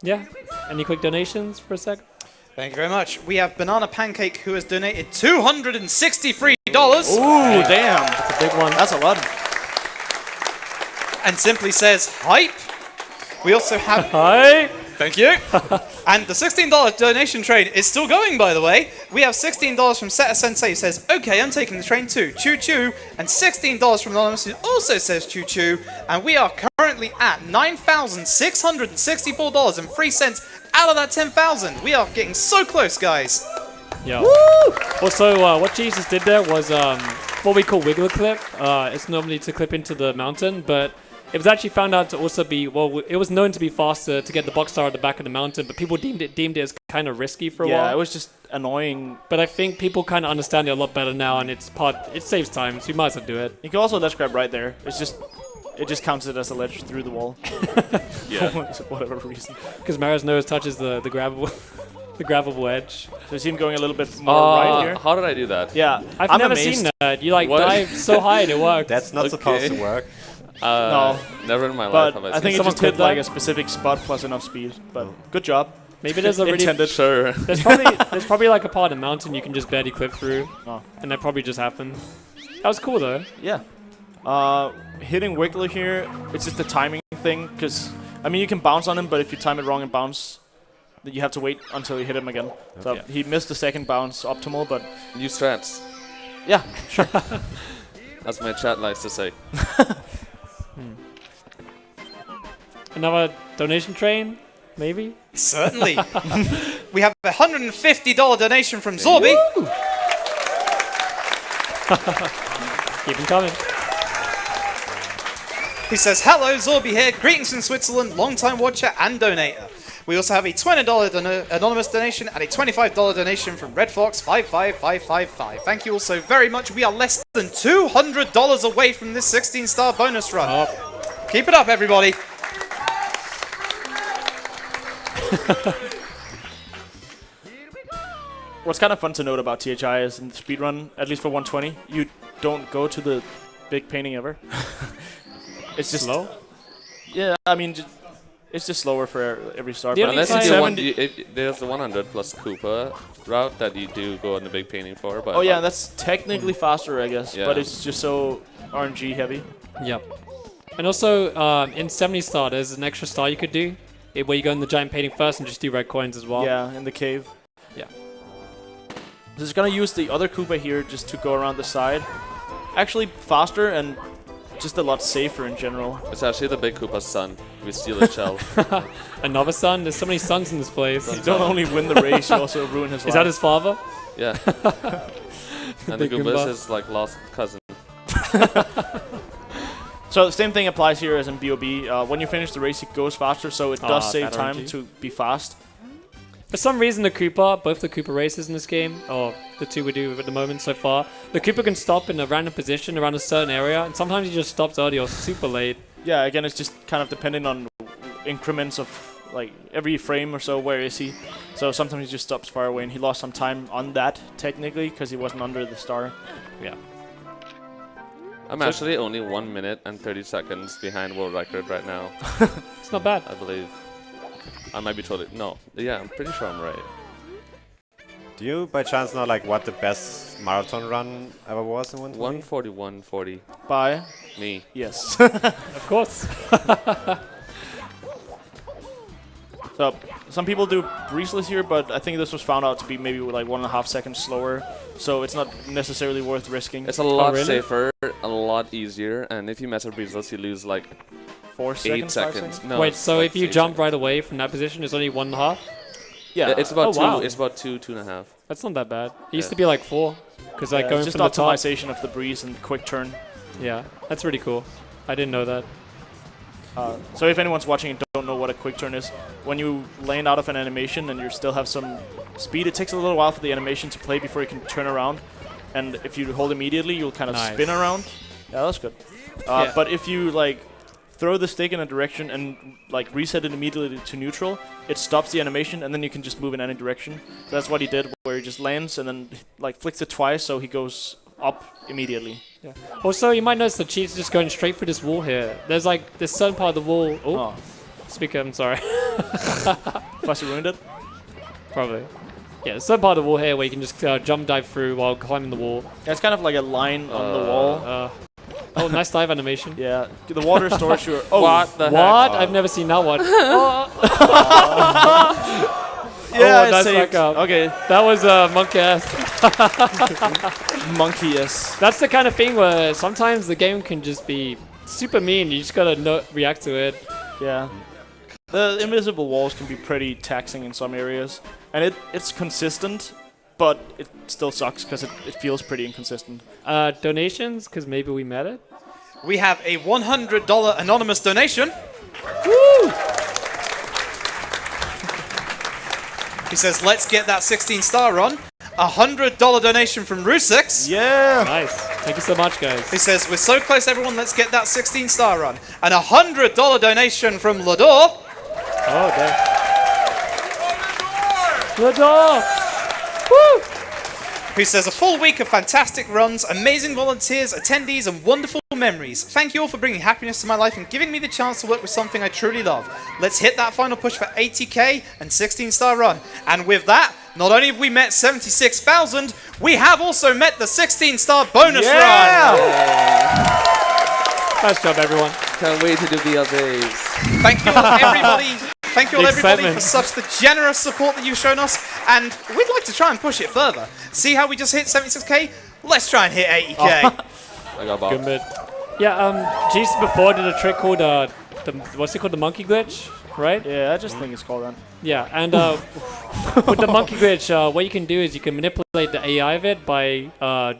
Yeah. Any quick donations for a sec? Thank you very much. We have Banana Pancake, who has donated $263. Ooh, damn. It's a big one. That's a lot. And simply says, hype. We also have... Hi. Thank you. And the $16 donation train is still going, by the way. We have $16 from Seta Sensei, who says, okay, I'm taking the train too. Choo choo. And $16 from Anonymous, who also says choo choo. And we are currently at $9,664.03 out of that 10,000. We are getting so close, guys. Yeah. Also, what Jesus did there was what we call wiggler clip. It's normally to clip into the mountain, but it was actually found out to also be, well, it was known to be faster to get the box star at the back of the mountain, but people deemed it as kind of risky for a while. Yeah, it was just annoying. But I think people kind of understand it a lot better now, and it saves time, so you might as well do it. You can also ledge grab right there. It just counts it as a ledge through the wall. Yeah. For whatever reason. Because Mario's nose touches the grabbable, the grabbable edge. So you see him going a little bit more right here. How did I do that? Yeah, I'm never amazed. seen that. You like What? dive so high and it worked. That's not supposed to work. No. Never in my life But have I I think seen it Someone just hit clip like that? a specific spot plus enough speed. But good job. Maybe there's a really Intended. Sure. there's probably like a part of the mountain you can just barely clip through, Oh. and that probably just happened. That was cool though. Yeah. Hitting Wiggler here, it's just a timing thing. Because, I mean, you can bounce on him, but if you time it wrong and bounce, then you have to wait until you hit him again. So Yeah. he missed the second bounce optimal, but New strats. yeah. As my chat likes to say. Another donation train, maybe. Certainly. We have a $150 donation from Zorby. Keep them coming. He says, hello, Zorby here. Greetings from Switzerland, long-time watcher and donator. We also have a $20 anonymous donation and a $25 donation from Red Fox 55555. Thank you all so very much. We are less than $200 away from this 16-star bonus run. Keep it up, everybody. What's kind of fun to note about THI is in the speedrun, at least for 120, you don't go to the big painting ever. It's just Slow? Yeah, I mean, it's just slower for every star. The but only Unless time- you do there's the 100 plus Koopa route that you do go on the big painting for. But Oh yeah, that's technically faster, I guess, Yeah. but it's just so RNG heavy. Yep. And also, in 70 star, there's an extra star you could do, where you go in the giant painting first and just do red coins as well. Yeah, in the cave. Yeah. Just gonna use the other Koopa here just to go around the side. Actually, faster and just a lot safer in general. it's actually the big Koopa's son. We steal his shell. Another son? There's so many sons in this place. You don't only win the race, you also ruin his life. Is that his father? Yeah. And the Big Goomba Goomba. is his like lost cousin. So the same thing applies here as in B.O.B. When you finish the race, it goes faster, so it does save that time RNG. to be fast. For some reason, the Koopa, both the Koopa races in this game, or the two we do at the moment so far, the Koopa can stop in a random position around a certain area, and sometimes he just stops early or super late. Yeah, again, it's just kind of depending on increments of like every frame or so. Where is he? So sometimes he just stops far away, and he lost some time on that technically because he wasn't under the star. Yeah. I'm actually only 1 minute and 30 seconds behind world record right now, It's not bad. I believe. I might be totally no. Yeah, I'm pretty sure I'm right. Do you by chance know like what the best marathon run ever was in 120? 141.40. Bye. Me. Yes. Of course. So some people do breezeless here, but I think this was found out to be maybe like 1.5 seconds slower. So it's not necessarily worth risking. It's a lot really? safer, a lot easier, and if you mess with breezes, you lose like 4 8 seconds. 5 seconds. seconds? No, Wait, it's so like if you 8 jump seconds. right away from that position, it's only 1.5? Yeah. It's about Oh, wow. It's about 2.5. That's not that bad. It used Yeah. to be like 4, because like Yeah, going it's just from the top. optimization of the breeze and quick turn. Yeah, that's really cool. I didn't know that. So if anyone's watching and don't know what a quick turn is, when you land out of an animation and you still have some speed, it takes a little while for the animation to play before you can turn around. And if you hold immediately, you'll kind of Nice. spin around. Yeah, that's good. Yeah. But if you like throw the stick in a direction and like reset it immediately to neutral, it stops the animation and then you can just move in any direction. So that's what he did, where he just lands and then like flicks it twice so he goes up immediately. Yeah. Also, you might notice the cheats just going straight through this wall here. There's like this certain part of the wall. Oh, Oh, speaker, I'm sorry. Fussy ruined it. Probably. Yeah, there's a certain part of the wall here where you can just jump dive through while climbing the wall. Yeah, it's kind of like a line on the wall. Oh, nice dive animation. Yeah, the water storage. Oh, What the What? heck? I've never seen that one. yeah, nice saved. back up. Okay, That was monkey ass. monkey, yes. That's the kind of thing where sometimes the game can just be super mean. You just gotta react to it. Yeah. The invisible walls can be pretty taxing in some areas. And it's consistent, but it still sucks because it feels pretty inconsistent. Donations, because maybe we met it. We have a $100 anonymous donation. Woo! He says, let's get that 16-star run. A $100 donation from Rusix. Yeah! Nice. Thank you so much, guys. He says, we're so close, everyone, let's get that 16-star run. And a $100 donation from Lador. Oh, damn. Lador! Woo! Who says, a full week of fantastic runs, amazing volunteers, attendees, and wonderful memories. Thank you all for bringing happiness to my life and giving me the chance to work with something I truly love. Let's hit that final push for 80k and 16-star run. And with that, not only have we met 76,000, we have also met the 16-star bonus run. Nice job, everyone. Can't wait to do BLJs. Thank you all, everybody. Thank you all, The everybody, for excitement. such the generous support that you've shown us. And we'd like to try and push it further. See how we just hit 76k? Let's try and hit 80k. I got Bob. Good mid. Yeah, Jesus before did a trick called, what's it called? The monkey glitch, right? Yeah, I just think it's called that. Yeah, and with the monkey glitch, what you can do is you can manipulate the AI of it by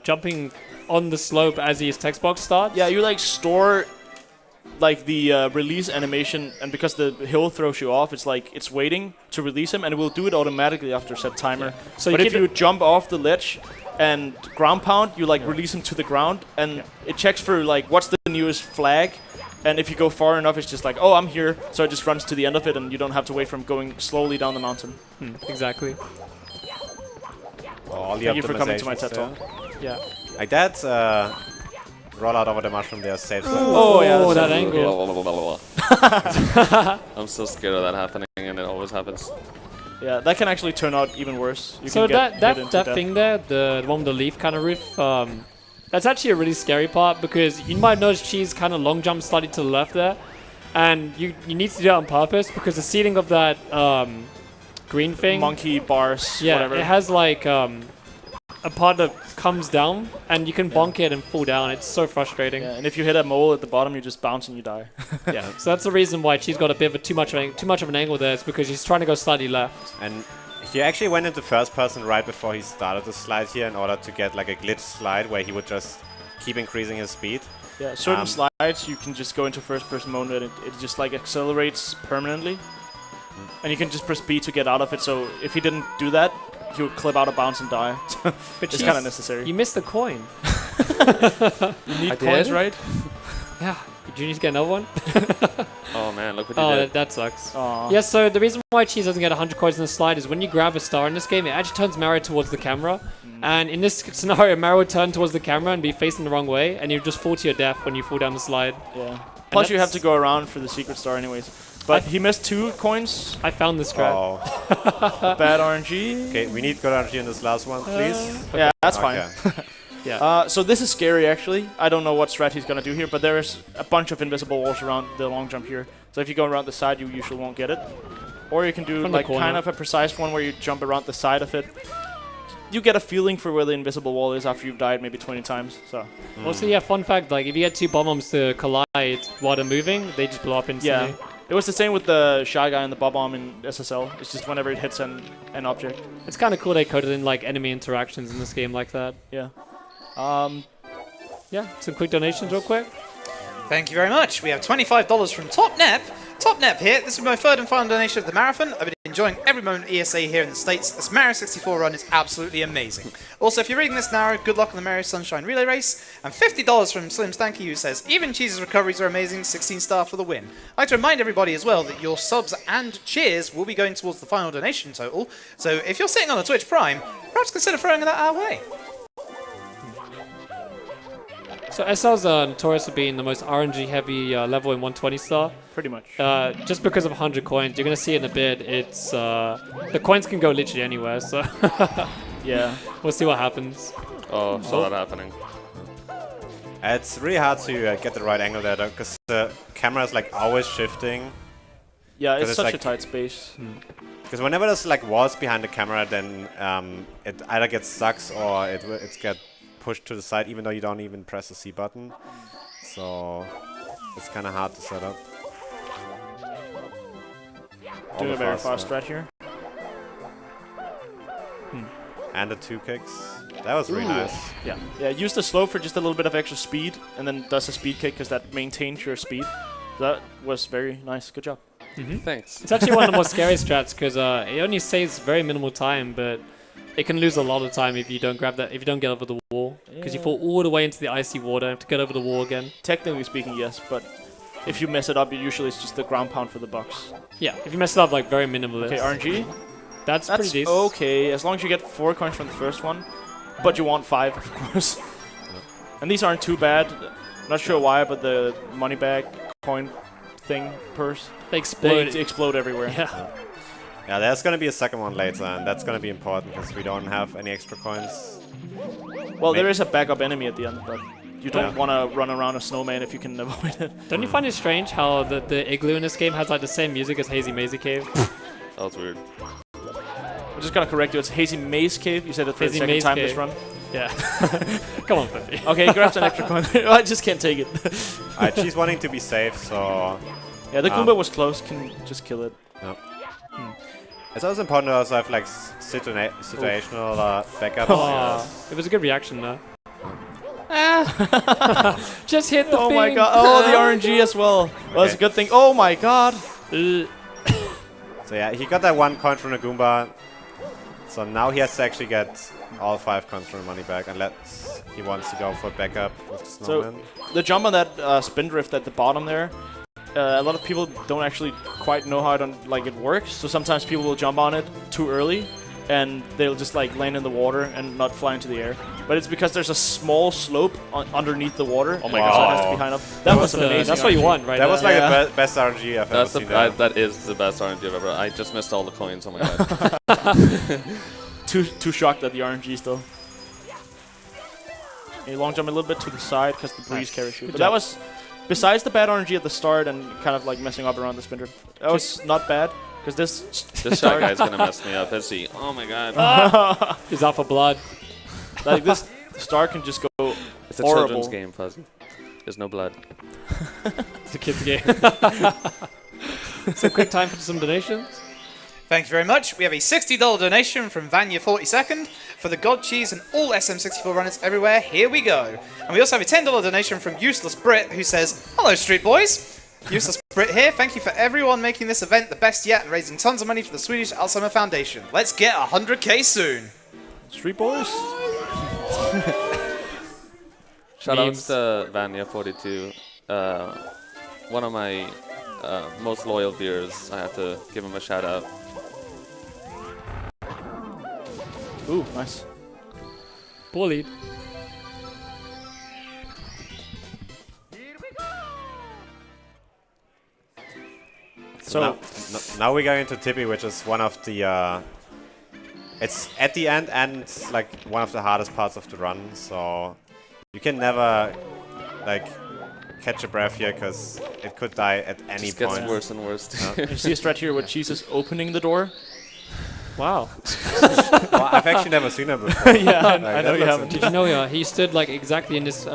jumping on the slope as his text box starts. Yeah, you like store like the release animation, and because the hill throws you off, it's like it's waiting to release him, and it will do it automatically after a set timer. So but you if keep you jump off the ledge and ground pound, you like release him to the ground, and it checks for like what's the newest flag. And if you go far enough, it's just like, oh, I'm here, so it just runs to the end of it, and you don't have to wait for him going slowly down the mountain. Exactly. All the Thank you for coming to my TED optimizations Talk. Yeah. there. Like that roll out over the mushroom there saves. Oh, yeah, that's that a- angle. I'm so scared of that happening, and it always happens. Yeah, that can actually turn out even worse. You So can get hit into that death. thing there, the one with the leaf kind of roof, that's actually a really scary part because you might notice she's kind of long jump slightly to the left there, and you need to do that on purpose because the ceiling of that green thing, Monkey bars, yeah, whatever. it has like a part that comes down, and you can bonk it and fall down. It's so frustrating. Yeah, and if you hit a mole at the bottom, you just bounce and you die. Yeah. So that's the reason why she's got a bit of a too much of an angle there. It's because she's trying to go slightly left. And he actually went into first person right before he started the slide here in order to get like a glitch slide where he would just keep increasing his speed. Yeah, certain slides you can just go into first person mode and it just like accelerates permanently. And you can just press B to get out of it, so if he didn't do that, he would clip out of bounds and die. But It's kind of necessary. You missed the coin. You need I coins, did? right? Yeah. Do you need to get another one? Oh man, look what you Oh, did. that sucks. Aw. Yeah, so the reason why Cheese doesn't get 100 coins in the slide is when you grab a star in this game, it actually turns Mario towards the camera. And in this scenario, Mario would turn towards the camera and be facing the wrong way, and you just fall to your death when you fall down the slide. Yeah. Plus you have that's- to go around for the secret star anyways. But he missed 2 coins. I found this trap. Oh. Bad RNG. Okay, we need good RNG in this last one, please. Yeah, that's fine. Okay. Yeah. So this is scary actually. I don't know what strat he's gonna do here, but there's a bunch of invisible walls around the long jump here. So if you go around the side, you usually won't get it. Or you can do From the like corner. kind of a precise one where you jump around the side of it. You get a feeling for where the invisible wall is after you've died maybe 20 times. So Also, yeah, fun fact, like, if you get 2 Bob-ombs to collide while they're moving, they just blow up instantly. yeah. It was the same with the Shy Guy and the Bob-omb in SSL. It's just whenever it hits an object. It's kind of cool they coded in, like, enemy interactions in this game like that. Yeah. Yeah, some quick donations real quick. Thank you very much. We have $25 from Top Nep. Top Nep here. This is my third and final donation of the marathon. I've been enjoying every moment of ESA here in the States. This Mario 64 run is absolutely amazing. Also, if you're reading this now, good luck on the Mario Sunshine Relay Race. And $50 from Slim Stanky, who says, even Cheese's recoveries are amazing, 16-star for the win. I'd like to remind everybody as well that your subs and cheers will be going towards the final donation total. So if you're sitting on a Twitch Prime, perhaps consider throwing that our way. So SL's notorious for being the most RNG heavy level in 120 star. Pretty much. Just because of 100 coins. You're going to see it in a bit. It's the coins can go literally anywhere, so Yeah. we'll see what happens. Oh, saw that happening. It's really hard to get the right angle there, though, because the camera is like always shifting. Yeah, 'Cause it's it's such like- a tight space. Because whenever there's like walls behind the camera, then it either gets stuck or it's get pushed to the side, even though you don't even press the C button. So it's kind of hard to set up. Doing a very fast strat here. And the 2 kicks. That was really nice. Yeah. Yeah. Use the slow for just a little bit of extra speed, and then does a speed kick because that maintains your speed. That was very nice. Good job. Thanks. It's actually one of the more scary strats because it only saves very minimal time, but it can lose a lot of time if you don't grab that, if you don't get over the wall, because you fall all the way into the icy water and have to get over the wall again. Technically speaking, yes, but if you mess it up, usually it's just the ground pound for the bucks. Yeah, if you mess it up like very minimalist. Okay, RNG. That's pretty decent. Okay, as long as you get 4 coins from the first one, but you want 5, of course. And these aren't too bad. Not sure why, but the money bag coin thing purse, They explode. they explode everywhere. Yeah. Yeah, there's gonna be a second one later, and that's gonna be important because we don't have any extra coins. Well, there is a backup enemy at the end, but you don't want to run around a snowman if you can avoid it. Don't you find it strange how the igloo in this game has like the same music as Hazy Maze Cave? That was weird. I'm just gonna correct you. It's Hazy Maze Cave. You said it for the Hazy second Maze time Cave. this run. Yeah. Come on, Flippy. Okay, grabs an extra coin. I just can't take it. Alright, she's wanting to be safe, so... Yeah, the Goomba was close. Can just kill it. No. It's also important to also have like situational backup. Oh, it was a good reaction though. Just hit the Oh thing. my god. Oh, the RNG as well. Well, that's a good thing. Oh my god. So yeah, he got that 1 coin from the Goomba. So now he has to actually get all 5 coins from the money back unless he wants to go for backup with the Snowman. The jump on that spin drift at the bottom there, a lot of people don't actually quite know how it works. So sometimes people will jump on it too early, and they'll just like land in the water and not fly into the air. But it's because there's a small slope underneath the water. Oh my So God. it has to be high enough. That was amazing. That's what you RNG. want, right? That was there. like the best RNG I've ever seen. That is the best RNG I've ever. I just missed all the coins. Oh my god. Too shocked at the RNG still. You long jump a little bit to the side because the breeze carries you. But that was, besides the bad RNG at the start and kind of like messing up around the spin drift, that was not bad. Because This shy guy's gonna mess me up. Let's see. Oh my god. He's out for blood. like this star can just go It's a horrible. children's game, Fuzzy. There's no blood. It's a kid's game. So quick time for some donations. Thank you very much. We have a $60 donation from Vanya42nd for the God Cheese and all SM64 runners everywhere. Here we go. And we also have a $10 donation from Useless Brit who says, "Hello, Street Boys. Useless Brit here. Thank you for everyone making this event the best yet and raising tons of money for the Swedish Alzheimer Foundation. Let's get 100k soon." Street Boys? Shout outs to Vanya42. One of my most loyal viewers. I have to give him a shout out. Ooh, nice. Bullied. So now we're going into Tippy, which is one of the... it's at the end and like one of the hardest parts of the run, so you can never like catch a breath here because it could die at any It point. gets worse and worse. You see a stretch here where Cheese is opening the door? Wow. Well, I've actually never seen it before. Yeah, I know that you looks haven't. Did you know he stood like exactly in this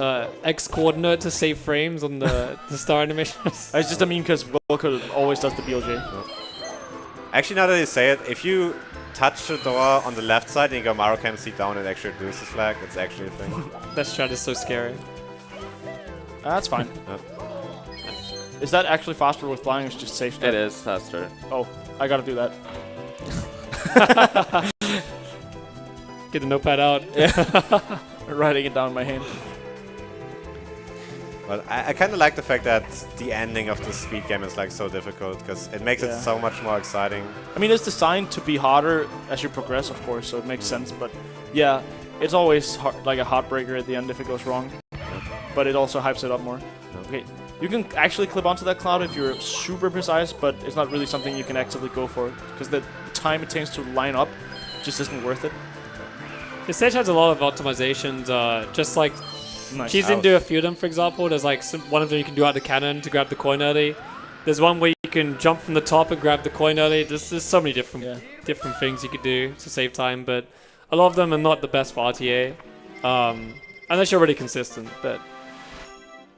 X coordinate to save frames on the star animations? It's just a meme because Wilco always does the BLJ. Actually, now that you say it, if you touch the door on the left side and you go Mario Cam seat down, it actually reduces flag. It's actually a thing. That strat is so scary. That's fine. Yeah. Is that actually faster with flying or is it just safe strat? It is faster. Oh, I gotta do that. Get the notepad out. Writing it down in my hand. But I kind of like the fact that the ending of the speed game is like so difficult because it makes it so much more exciting. I mean, it's designed to be harder as you progress, of course, so it makes sense. But yeah, it's always like a heartbreaker at the end if it goes wrong. But it also hypes it up more. Okay, you can actually clip onto that cloud if you're super precise, but it's not really something you can actively go for because the time it takes to line up just isn't worth it. The stage has a lot of optimizations, just like Nice. Cheese didn't do a few of them, for example. There's like one of them you can do out the cannon to grab the coin early. There's one where you can jump from the top and grab the coin early. There's so many different things you could do to save time, but a lot of them are not the best for RTA, unless you're really consistent. But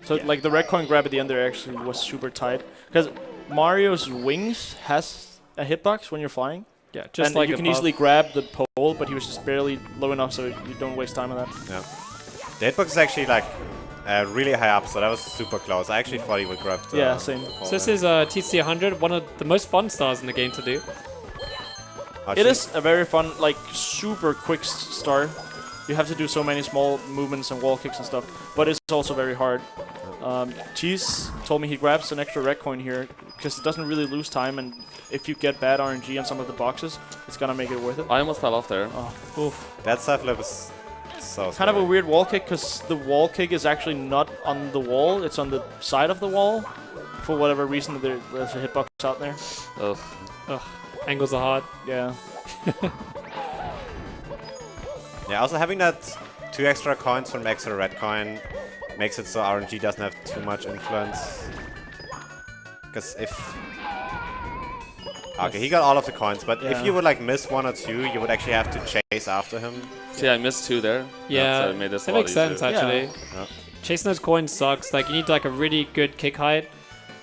So like the red coin grab at the end there actually was super tight because Mario's wings has a hitbox when you're flying, Yeah, just and like you can above. easily grab the pole, but he was just barely low enough, so you don't waste time on that. Yeah. The hitbox is actually like really high up, so that was super close. I actually thought he would grab the Yeah, same. pole So this there. is TC 100, one of the most fun stars in the game to do. Oh, It is a very fun, like, super quick star. You have to do so many small movements and wall kicks and stuff, but it's also very hard. Cheese told me he grabs an extra red coin here because it doesn't really lose time, and if you get bad RNG on some of the boxes, it's gonna make it worth it. I almost fell off there. Oof. That side flip is so Kind of a scary. weird wall kick because the wall kick is actually not on the wall, it's on the side of the wall. For whatever reason, there's a hitbox out there. Ugh. Ugh, angles are hard. Yeah. Yeah, also having that 2 extra coins from extra red coin makes it so RNG doesn't have too much influence. Because if... Okay, he got all of the coins, but if Yeah. you would like miss 1 or 2, you would actually have to chase after him. See, I missed 2 there. Yeah, so it made this a that lot makes sense easier. actually. Yeah. Chasing those coins sucks. Like you need like a really good kick height.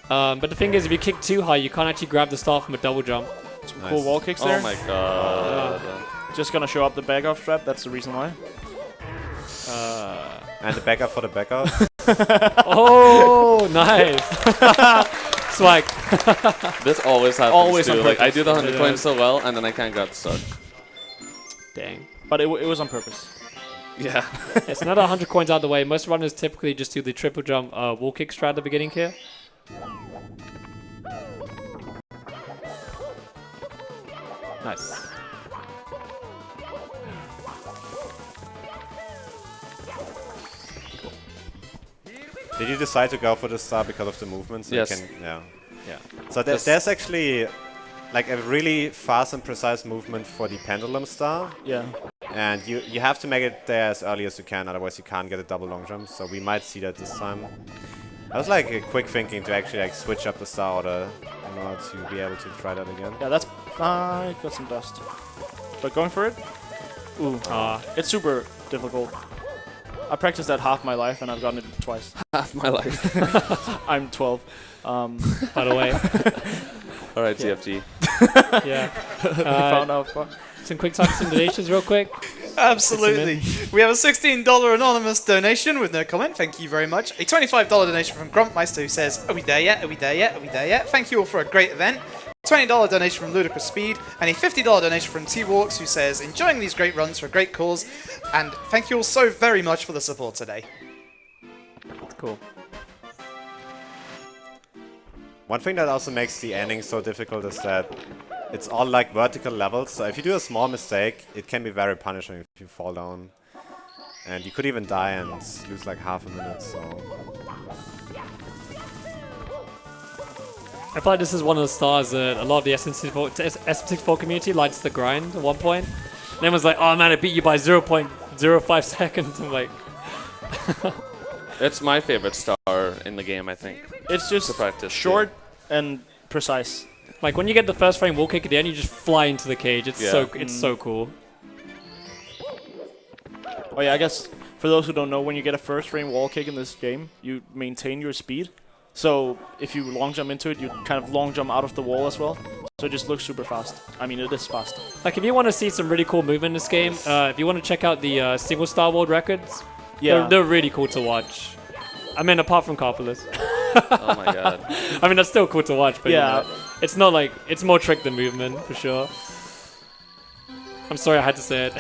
But the thing is, if you kick too high, you can't actually grab the star from a double jump. Some Nice. cool wall kicks there. Oh my god. Just gonna show up the back off strap, that's the reason why. And the backup for the backup. Oh, nice. Swag. This always happens Always too. on Like I purpose. do the 100 Yeah. coins so well, and then I can't grab the start. Dang. But it was on purpose. Yeah. It's another 100 coins out of the way. Most runners typically just do the triple jump wall kick strat at the beginning here. Nice. Did you decide to go for the star because of the movements? So you Yes. yeah. Yeah. So there's actually like a really fast and precise movement for the pendulum star. Yeah. And you have to make it there as early as you can, otherwise you can't get a double long jump. So we might see that this time. I was like a quick thinking to actually like switch up the star order in order to be able to try that again. Yeah, that's... I got some dust. But going for it? Ooh. It's super difficult. I practiced that half my life and I've gotten it twice. Half my life. I'm 12. By the way. All right, TFG. Yeah. We found out. Some quick time simulations real quick. Absolutely. We have a $16 anonymous donation with no comment. Thank you very much. A $25 donation from Grumpmeister who says, "Are we there yet? Are we there yet? Are we there yet?" Thank you all for a great event. $20 donation from Ludicrous Speed and a $50 donation from T-Walks who says, "Enjoying these great runs for a great cause." And thank you all so very much for the support today. Cool. One thing that also makes the ending so difficult is that it's all like vertical levels, so if you do a small mistake, it can be very punishing if you fall down. And you could even die and lose like half a minute, so... I feel like this is one of the stars that a lot of the SM64 community likes to grind at one point. And everyone's like, oh man, I beat you by 0.05 seconds. I'm like, It's my favorite star in the game, I think. It's just To practice, short and precise. like when you get the first frame wall kick at the end, you just fly into the cage. It's Yeah. so cool. Oh yeah, I guess for those who don't know, when you get a first frame wall kick in this game, you maintain your speed. So if you long jump into it, you kind of long jump out of the wall as well. So it just looks super fast. I mean, it is fast. Like if you want to see some really cool movement in this game, if you want to check out the single star world records, Yeah. they're really cool to watch. I mean, apart from Carpulus. Oh my god. I mean, that's still cool to watch, but Yeah. you know, it's not like, it's more trick than movement, for sure. I'm sorry I had to say it.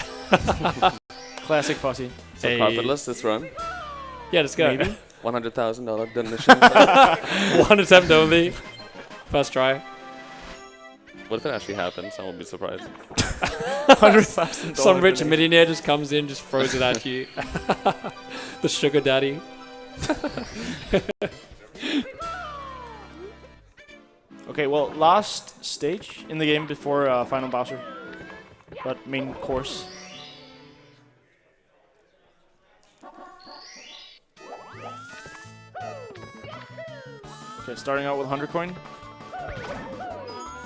Classic Fuzzy. So Hey. carpetless this run. Yeah, let's go. Maybe. $100,000 donation. One attempt only. First try. What if it actually happens? I won't be surprised. $100,000. Some rich millionaire just comes in, just throws it at you. The sugar daddy. Okay, well, last stage in the game before Final Bowser. But main course. Okay, starting out with 100 coin.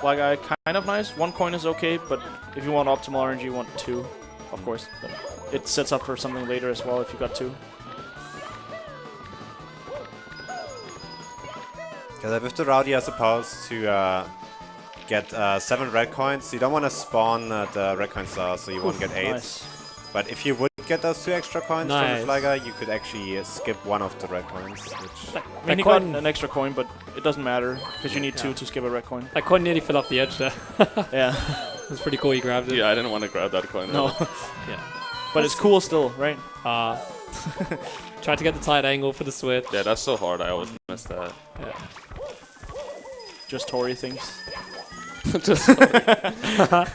Flag Eye, kind of nice. 1 coin is okay, but if you want optimal RNG, you want 2, of course. But it sets up for something later as well if you got 2. Yeah, with the route you're supposed to get 7 red coins. You don't want to spawn the red coin star, so you won't get 8. Nice. But if you would get those 2 extra coins from Nice. the flagger, you could actually skip one of the red coins. Which I mean, he coin- got an extra coin, but it doesn't matter because you need 2 to skip a red coin. That coin nearly fell off the edge there. Yeah. It's pretty cool. You grabbed it. Yeah, I didn't want to grab that coin. No. Yeah. But it's cool still, right? Try to get the tight angle for the switch. Yeah, that's so hard. I always miss that. Yeah. Just Tory things. Just Alright,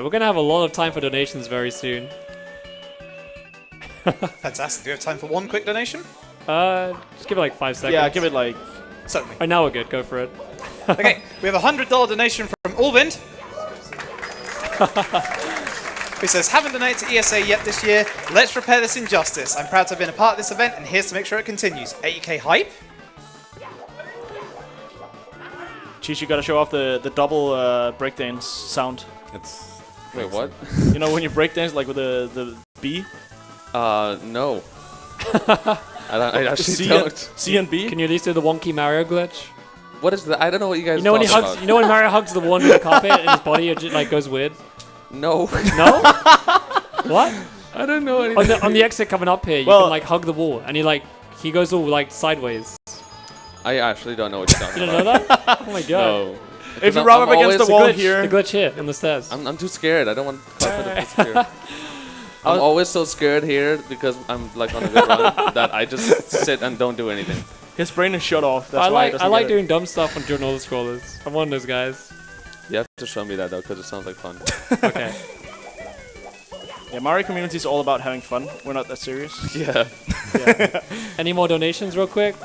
we're gonna have a lot of time for donations very soon. Fantastic. Do we have time for one quick donation? Just give it like 5 seconds. Yeah, give it like... Certainly. Right now we're good. Go for it. Okay, we have a $100 donation from Ulvind. Who says, haven't donated to ESA yet this year. Let's repair this injustice. I'm proud to have been a part of this event, and here's to make sure it continues. 80k hype. Cheese, you gotta show off the double breakdance sound. it's wait, what? You know when you breakdance like with the B? No. I actually C don't. and, C and B? Can you at least do the wonky Mario glitch? What is that? I don't know what you guys. You know when he talk hugs. about. You know when Mario hugs the wall in the carpet and his body just like goes weird. No. No. What? I don't know anything. On the exit coming up here, you Well- can like hug the wall, and he goes all like sideways. I actually don't know what you're talking You about. don't know that? Oh my god. No. If you I'm- rub I'm up against always the a wall glitch, here... The glitch here on the stairs. I'm too scared. I don't want carpet to disappear. I'm always so scared here because I'm like on a good run that I just sit and don't do anything. His brain is shut off. That's I why he like doesn't like get it. doing dumb stuff on journal scrollers. I'm one of those guys. You have to show me that though because it sounds like fun. Okay. Yeah, Mario community is all about having fun. We're not that serious. Yeah. Any more donations, real quick?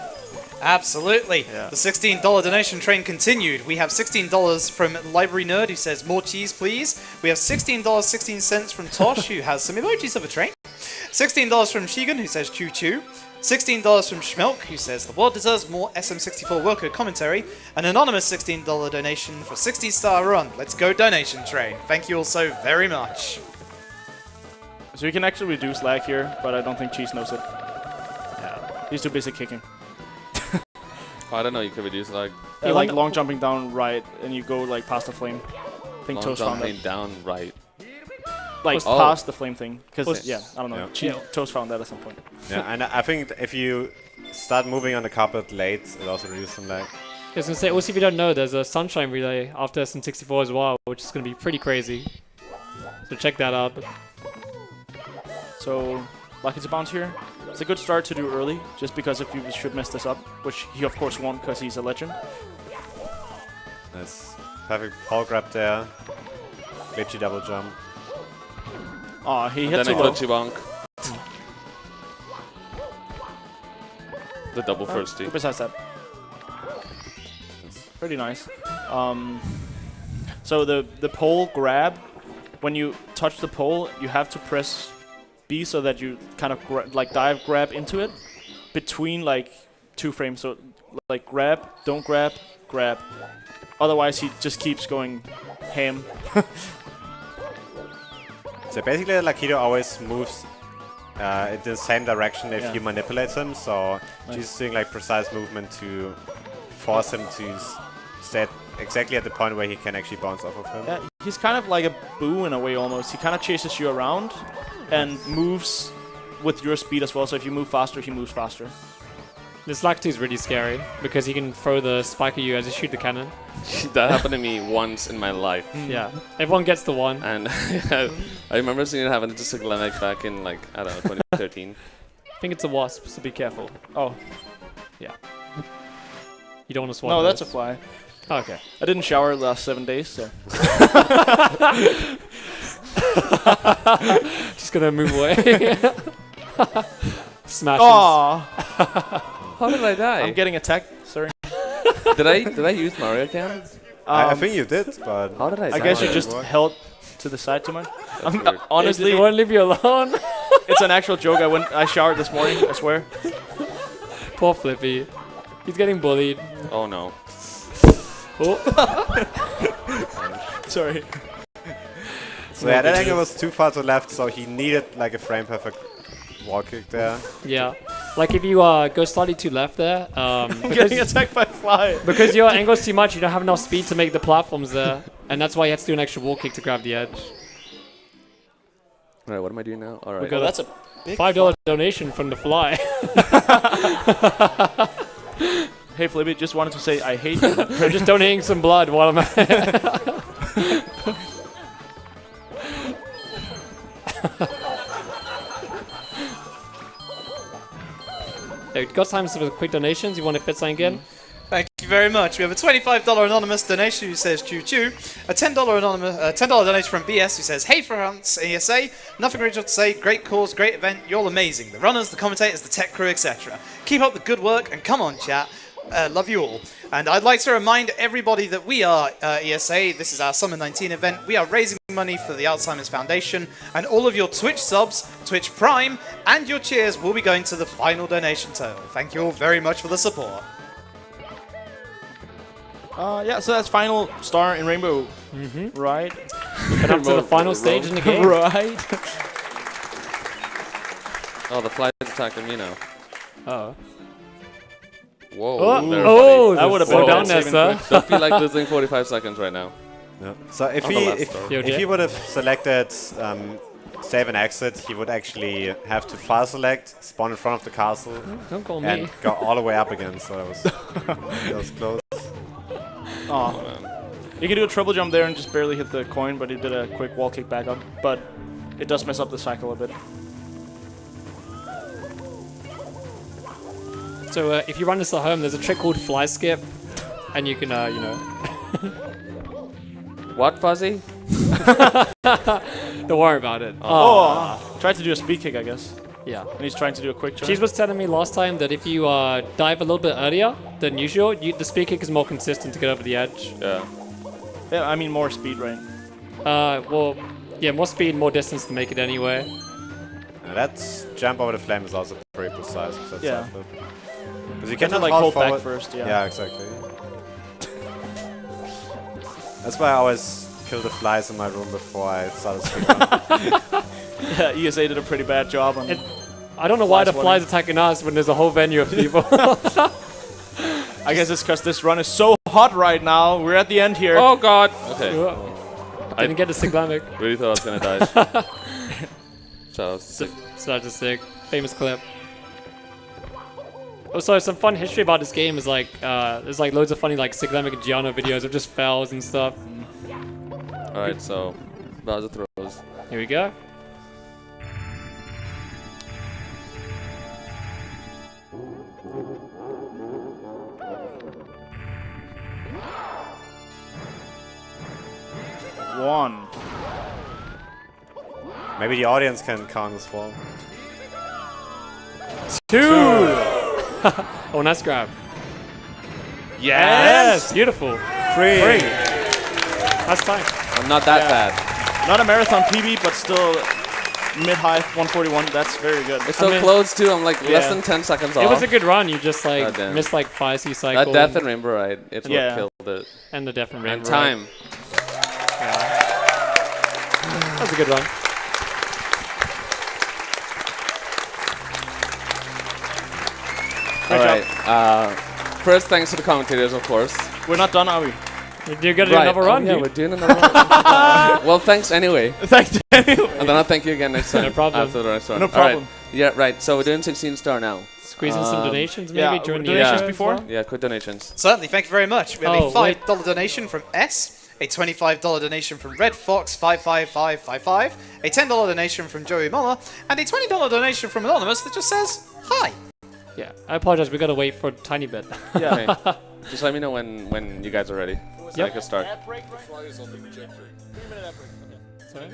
Absolutely. Yeah. The $16 donation train continued. We have $16 from Library Nerd, who says, more cheese, please. We have $16.16 from Tosh, who has some emojis of a train. $16 from Shigan, who says, choo choo. $16 from Schmelk, who says, the world deserves more SM64 World Code commentary. An anonymous $16 donation for 60-star run. Let's go, donation train. Thank you all so very much. So we can actually reduce lag here, but I don't think Cheese knows it. Yeah. He's too busy kicking. Oh, I don't know. You could reduce like Like long jumping down right, and you go like past the flame. I think long Toast found jumping that. down right. Like Oh. past the flame thing. Because, Was- yeah, I don't know. Yeah. Toast found that at some point. yeah, and I think if you start moving on the carpet late, it also reduces some lag. I was gonna say, also if you don't know, there's a Sunshine relay after SM64 as well, which is gonna be pretty crazy. So check that out. So, Lucky to bounce here. It's a good start to do early, just because if you should mess this up, which he of course won't because he's a legend. Nice. Perfect pole grab there. Glitchy double jump. Aw, he And hits then a a low. glitchy bonk. The double first tee. Besides that, pretty nice. So the pole grab, when you touch the pole, you have to press B so that you kind of like dive grab into it between like 2 frames. So like grab, don't grab, grab. Otherwise he just keeps going ham. So basically, Lakido always moves in the same direction if Yeah. you manipulate him. So Nice. she's doing like precise movement to force him to stay exactly at the point where he can actually bounce off of him. Yeah, he's kind of like a Boo in a way almost. He kind of chases you around and moves with your speed as well. So if you move faster, he moves faster. This Lactu is really scary because he can throw the spike at you as you shoot the cannon. That happened to me once in my life. Yeah, everyone gets the one. And I remember seeing it happen to Siglenek back in like, I don't know, 2013. I think it's a wasp, so be careful. Oh, You don't want to swat. no, that's a those. fly. Okay. I didn't shower the last 7 days, so. Just gonna move away. Smashes. Aww, How did I die? I'm getting attacked. Sorry. did I use Mario Cam? I think you did, but How did I? I guess you die? just held to the side too much. weird. Honestly, It won't leave you alone. it's an actual joke. I showered this morning. I swear. Poor Flippy. He's getting bullied. Oh no. Oh. Sorry. so yeah, that angle was too far to left, so he needed like a frame perfect wall kick there. Yeah. Like if you go slightly too left there, Getting attacked by a fly. because your angle's too much, you don't have enough speed to make the platforms there, and that's why you have to do an extra wall kick to grab the edge. All right, what am I doing now? All right. Well, that's a big $5 donation from the fly. Hey, Flippy, just wanted to say I hate you. I'm just donating some blood while I'm at Hey, got time for quick donations? You want to fit something in? Thank you very much. We have a $25 anonymous donation who says choo choo. A $10 $10 donation from BS who says, hey France ESA, nothing original to say, great cause, great event, you're all amazing. The runners, the commentators, the tech crew, etc. Keep up the good work and come on chat. Love you all. And I'd like to remind everybody that we are ESA. This is our Summer 19 event. We are raising money for the Alzheimer's Foundation, and all of your Twitch subs, Twitch Prime, and your cheers will be going to the final donation total. Thank you all very much for the support. Yeah, so that's final star in Rainbow. Right? Get up to the final stage in the game. Right. Oh, the fly's attacking me now. Oh. Whoa. there, Oh, That would have slow been down there, sir. buddy. Don't feel like losing 45 seconds right now. Yeah. So if On he the last if, star. if he would have selected save and exit, he would actually have to file select, spawn in front of the castle, Don't call and me. go all the way up again. So that was close. Oh. You can do a triple jump there and just barely hit the coin, but he did a quick wall kick back up. But it does mess up the cycle a bit. So if you run this at home, there's a trick called fly skip, and you can, you know. What, Fuzzy? Don't worry about it. Oh! Tried to do a speed kick, I guess. Yeah. And he's trying to do a quick jump. Cheese was telling me last time that if you dive a little bit earlier than usual, the speed kick is more consistent to get over the edge. Yeah. Yeah, I mean more speed, right? Well, yeah, more speed, more distance to make it anyway. That jump over the flame is also pretty precise. Because Yeah. Because you You have to cannot like hold back forward. first, yeah. Yeah, exactly. That's why I always kill the flies in my room before I start a speedrun. Yeah, ESA did a pretty bad job on it. I don't know why the Flies fly's attacking us when there's a whole venue of people. I guess it's because this run is so hot right now. We're at the end here. Oh, God. Okay. Didn't get a cyclamic. Really thought I was going to die. So, So that's a sick, famous clip. Also, some fun history about this game is like, there's like loads of funny like cyclamic and Giano videos of just fails and stuff. Alright, so Bowser throws. Here we go. One. Maybe the audience can count as well. 2! Oh, nice grab. Yes! Beautiful. 3. That's time. I'm not that bad. Not a marathon PB, but still mid-high 141. That's very good. It's so close, too. I'm like less than 10 seconds off. It was a good run. You just like Goddamn. missed like 5C cycle. That death and rainbow ride, it's Yeah. what killed it. and the death and And rainbow. time. That was a good run. Alright. First, thanks to the commentators, of course. We're not done, are we? You're gonna do another run, yeah, dude. we're doing another run. Well, thanks anyway. Thanks, Daniel. And then I'll thank you again next time. No problem. After the next one. No Alright. problem. Yeah, right. So we're doing 16 star now. Squeeze in some donations maybe yeah, during the donations intro as before? well? Yeah, quick donations. Certainly, thank you very much. We have Oh, a $5 wait. donation from S, a $25 donation from Red Fox 55555, a $10 donation from Joey Muller, and a $20 donation from Anonymous that just says hi. Yeah, I apologize. We gotta wait for a tiny bit. Yeah. Okay. Just let me know when you guys are ready. So I Yep. can start. Sorry?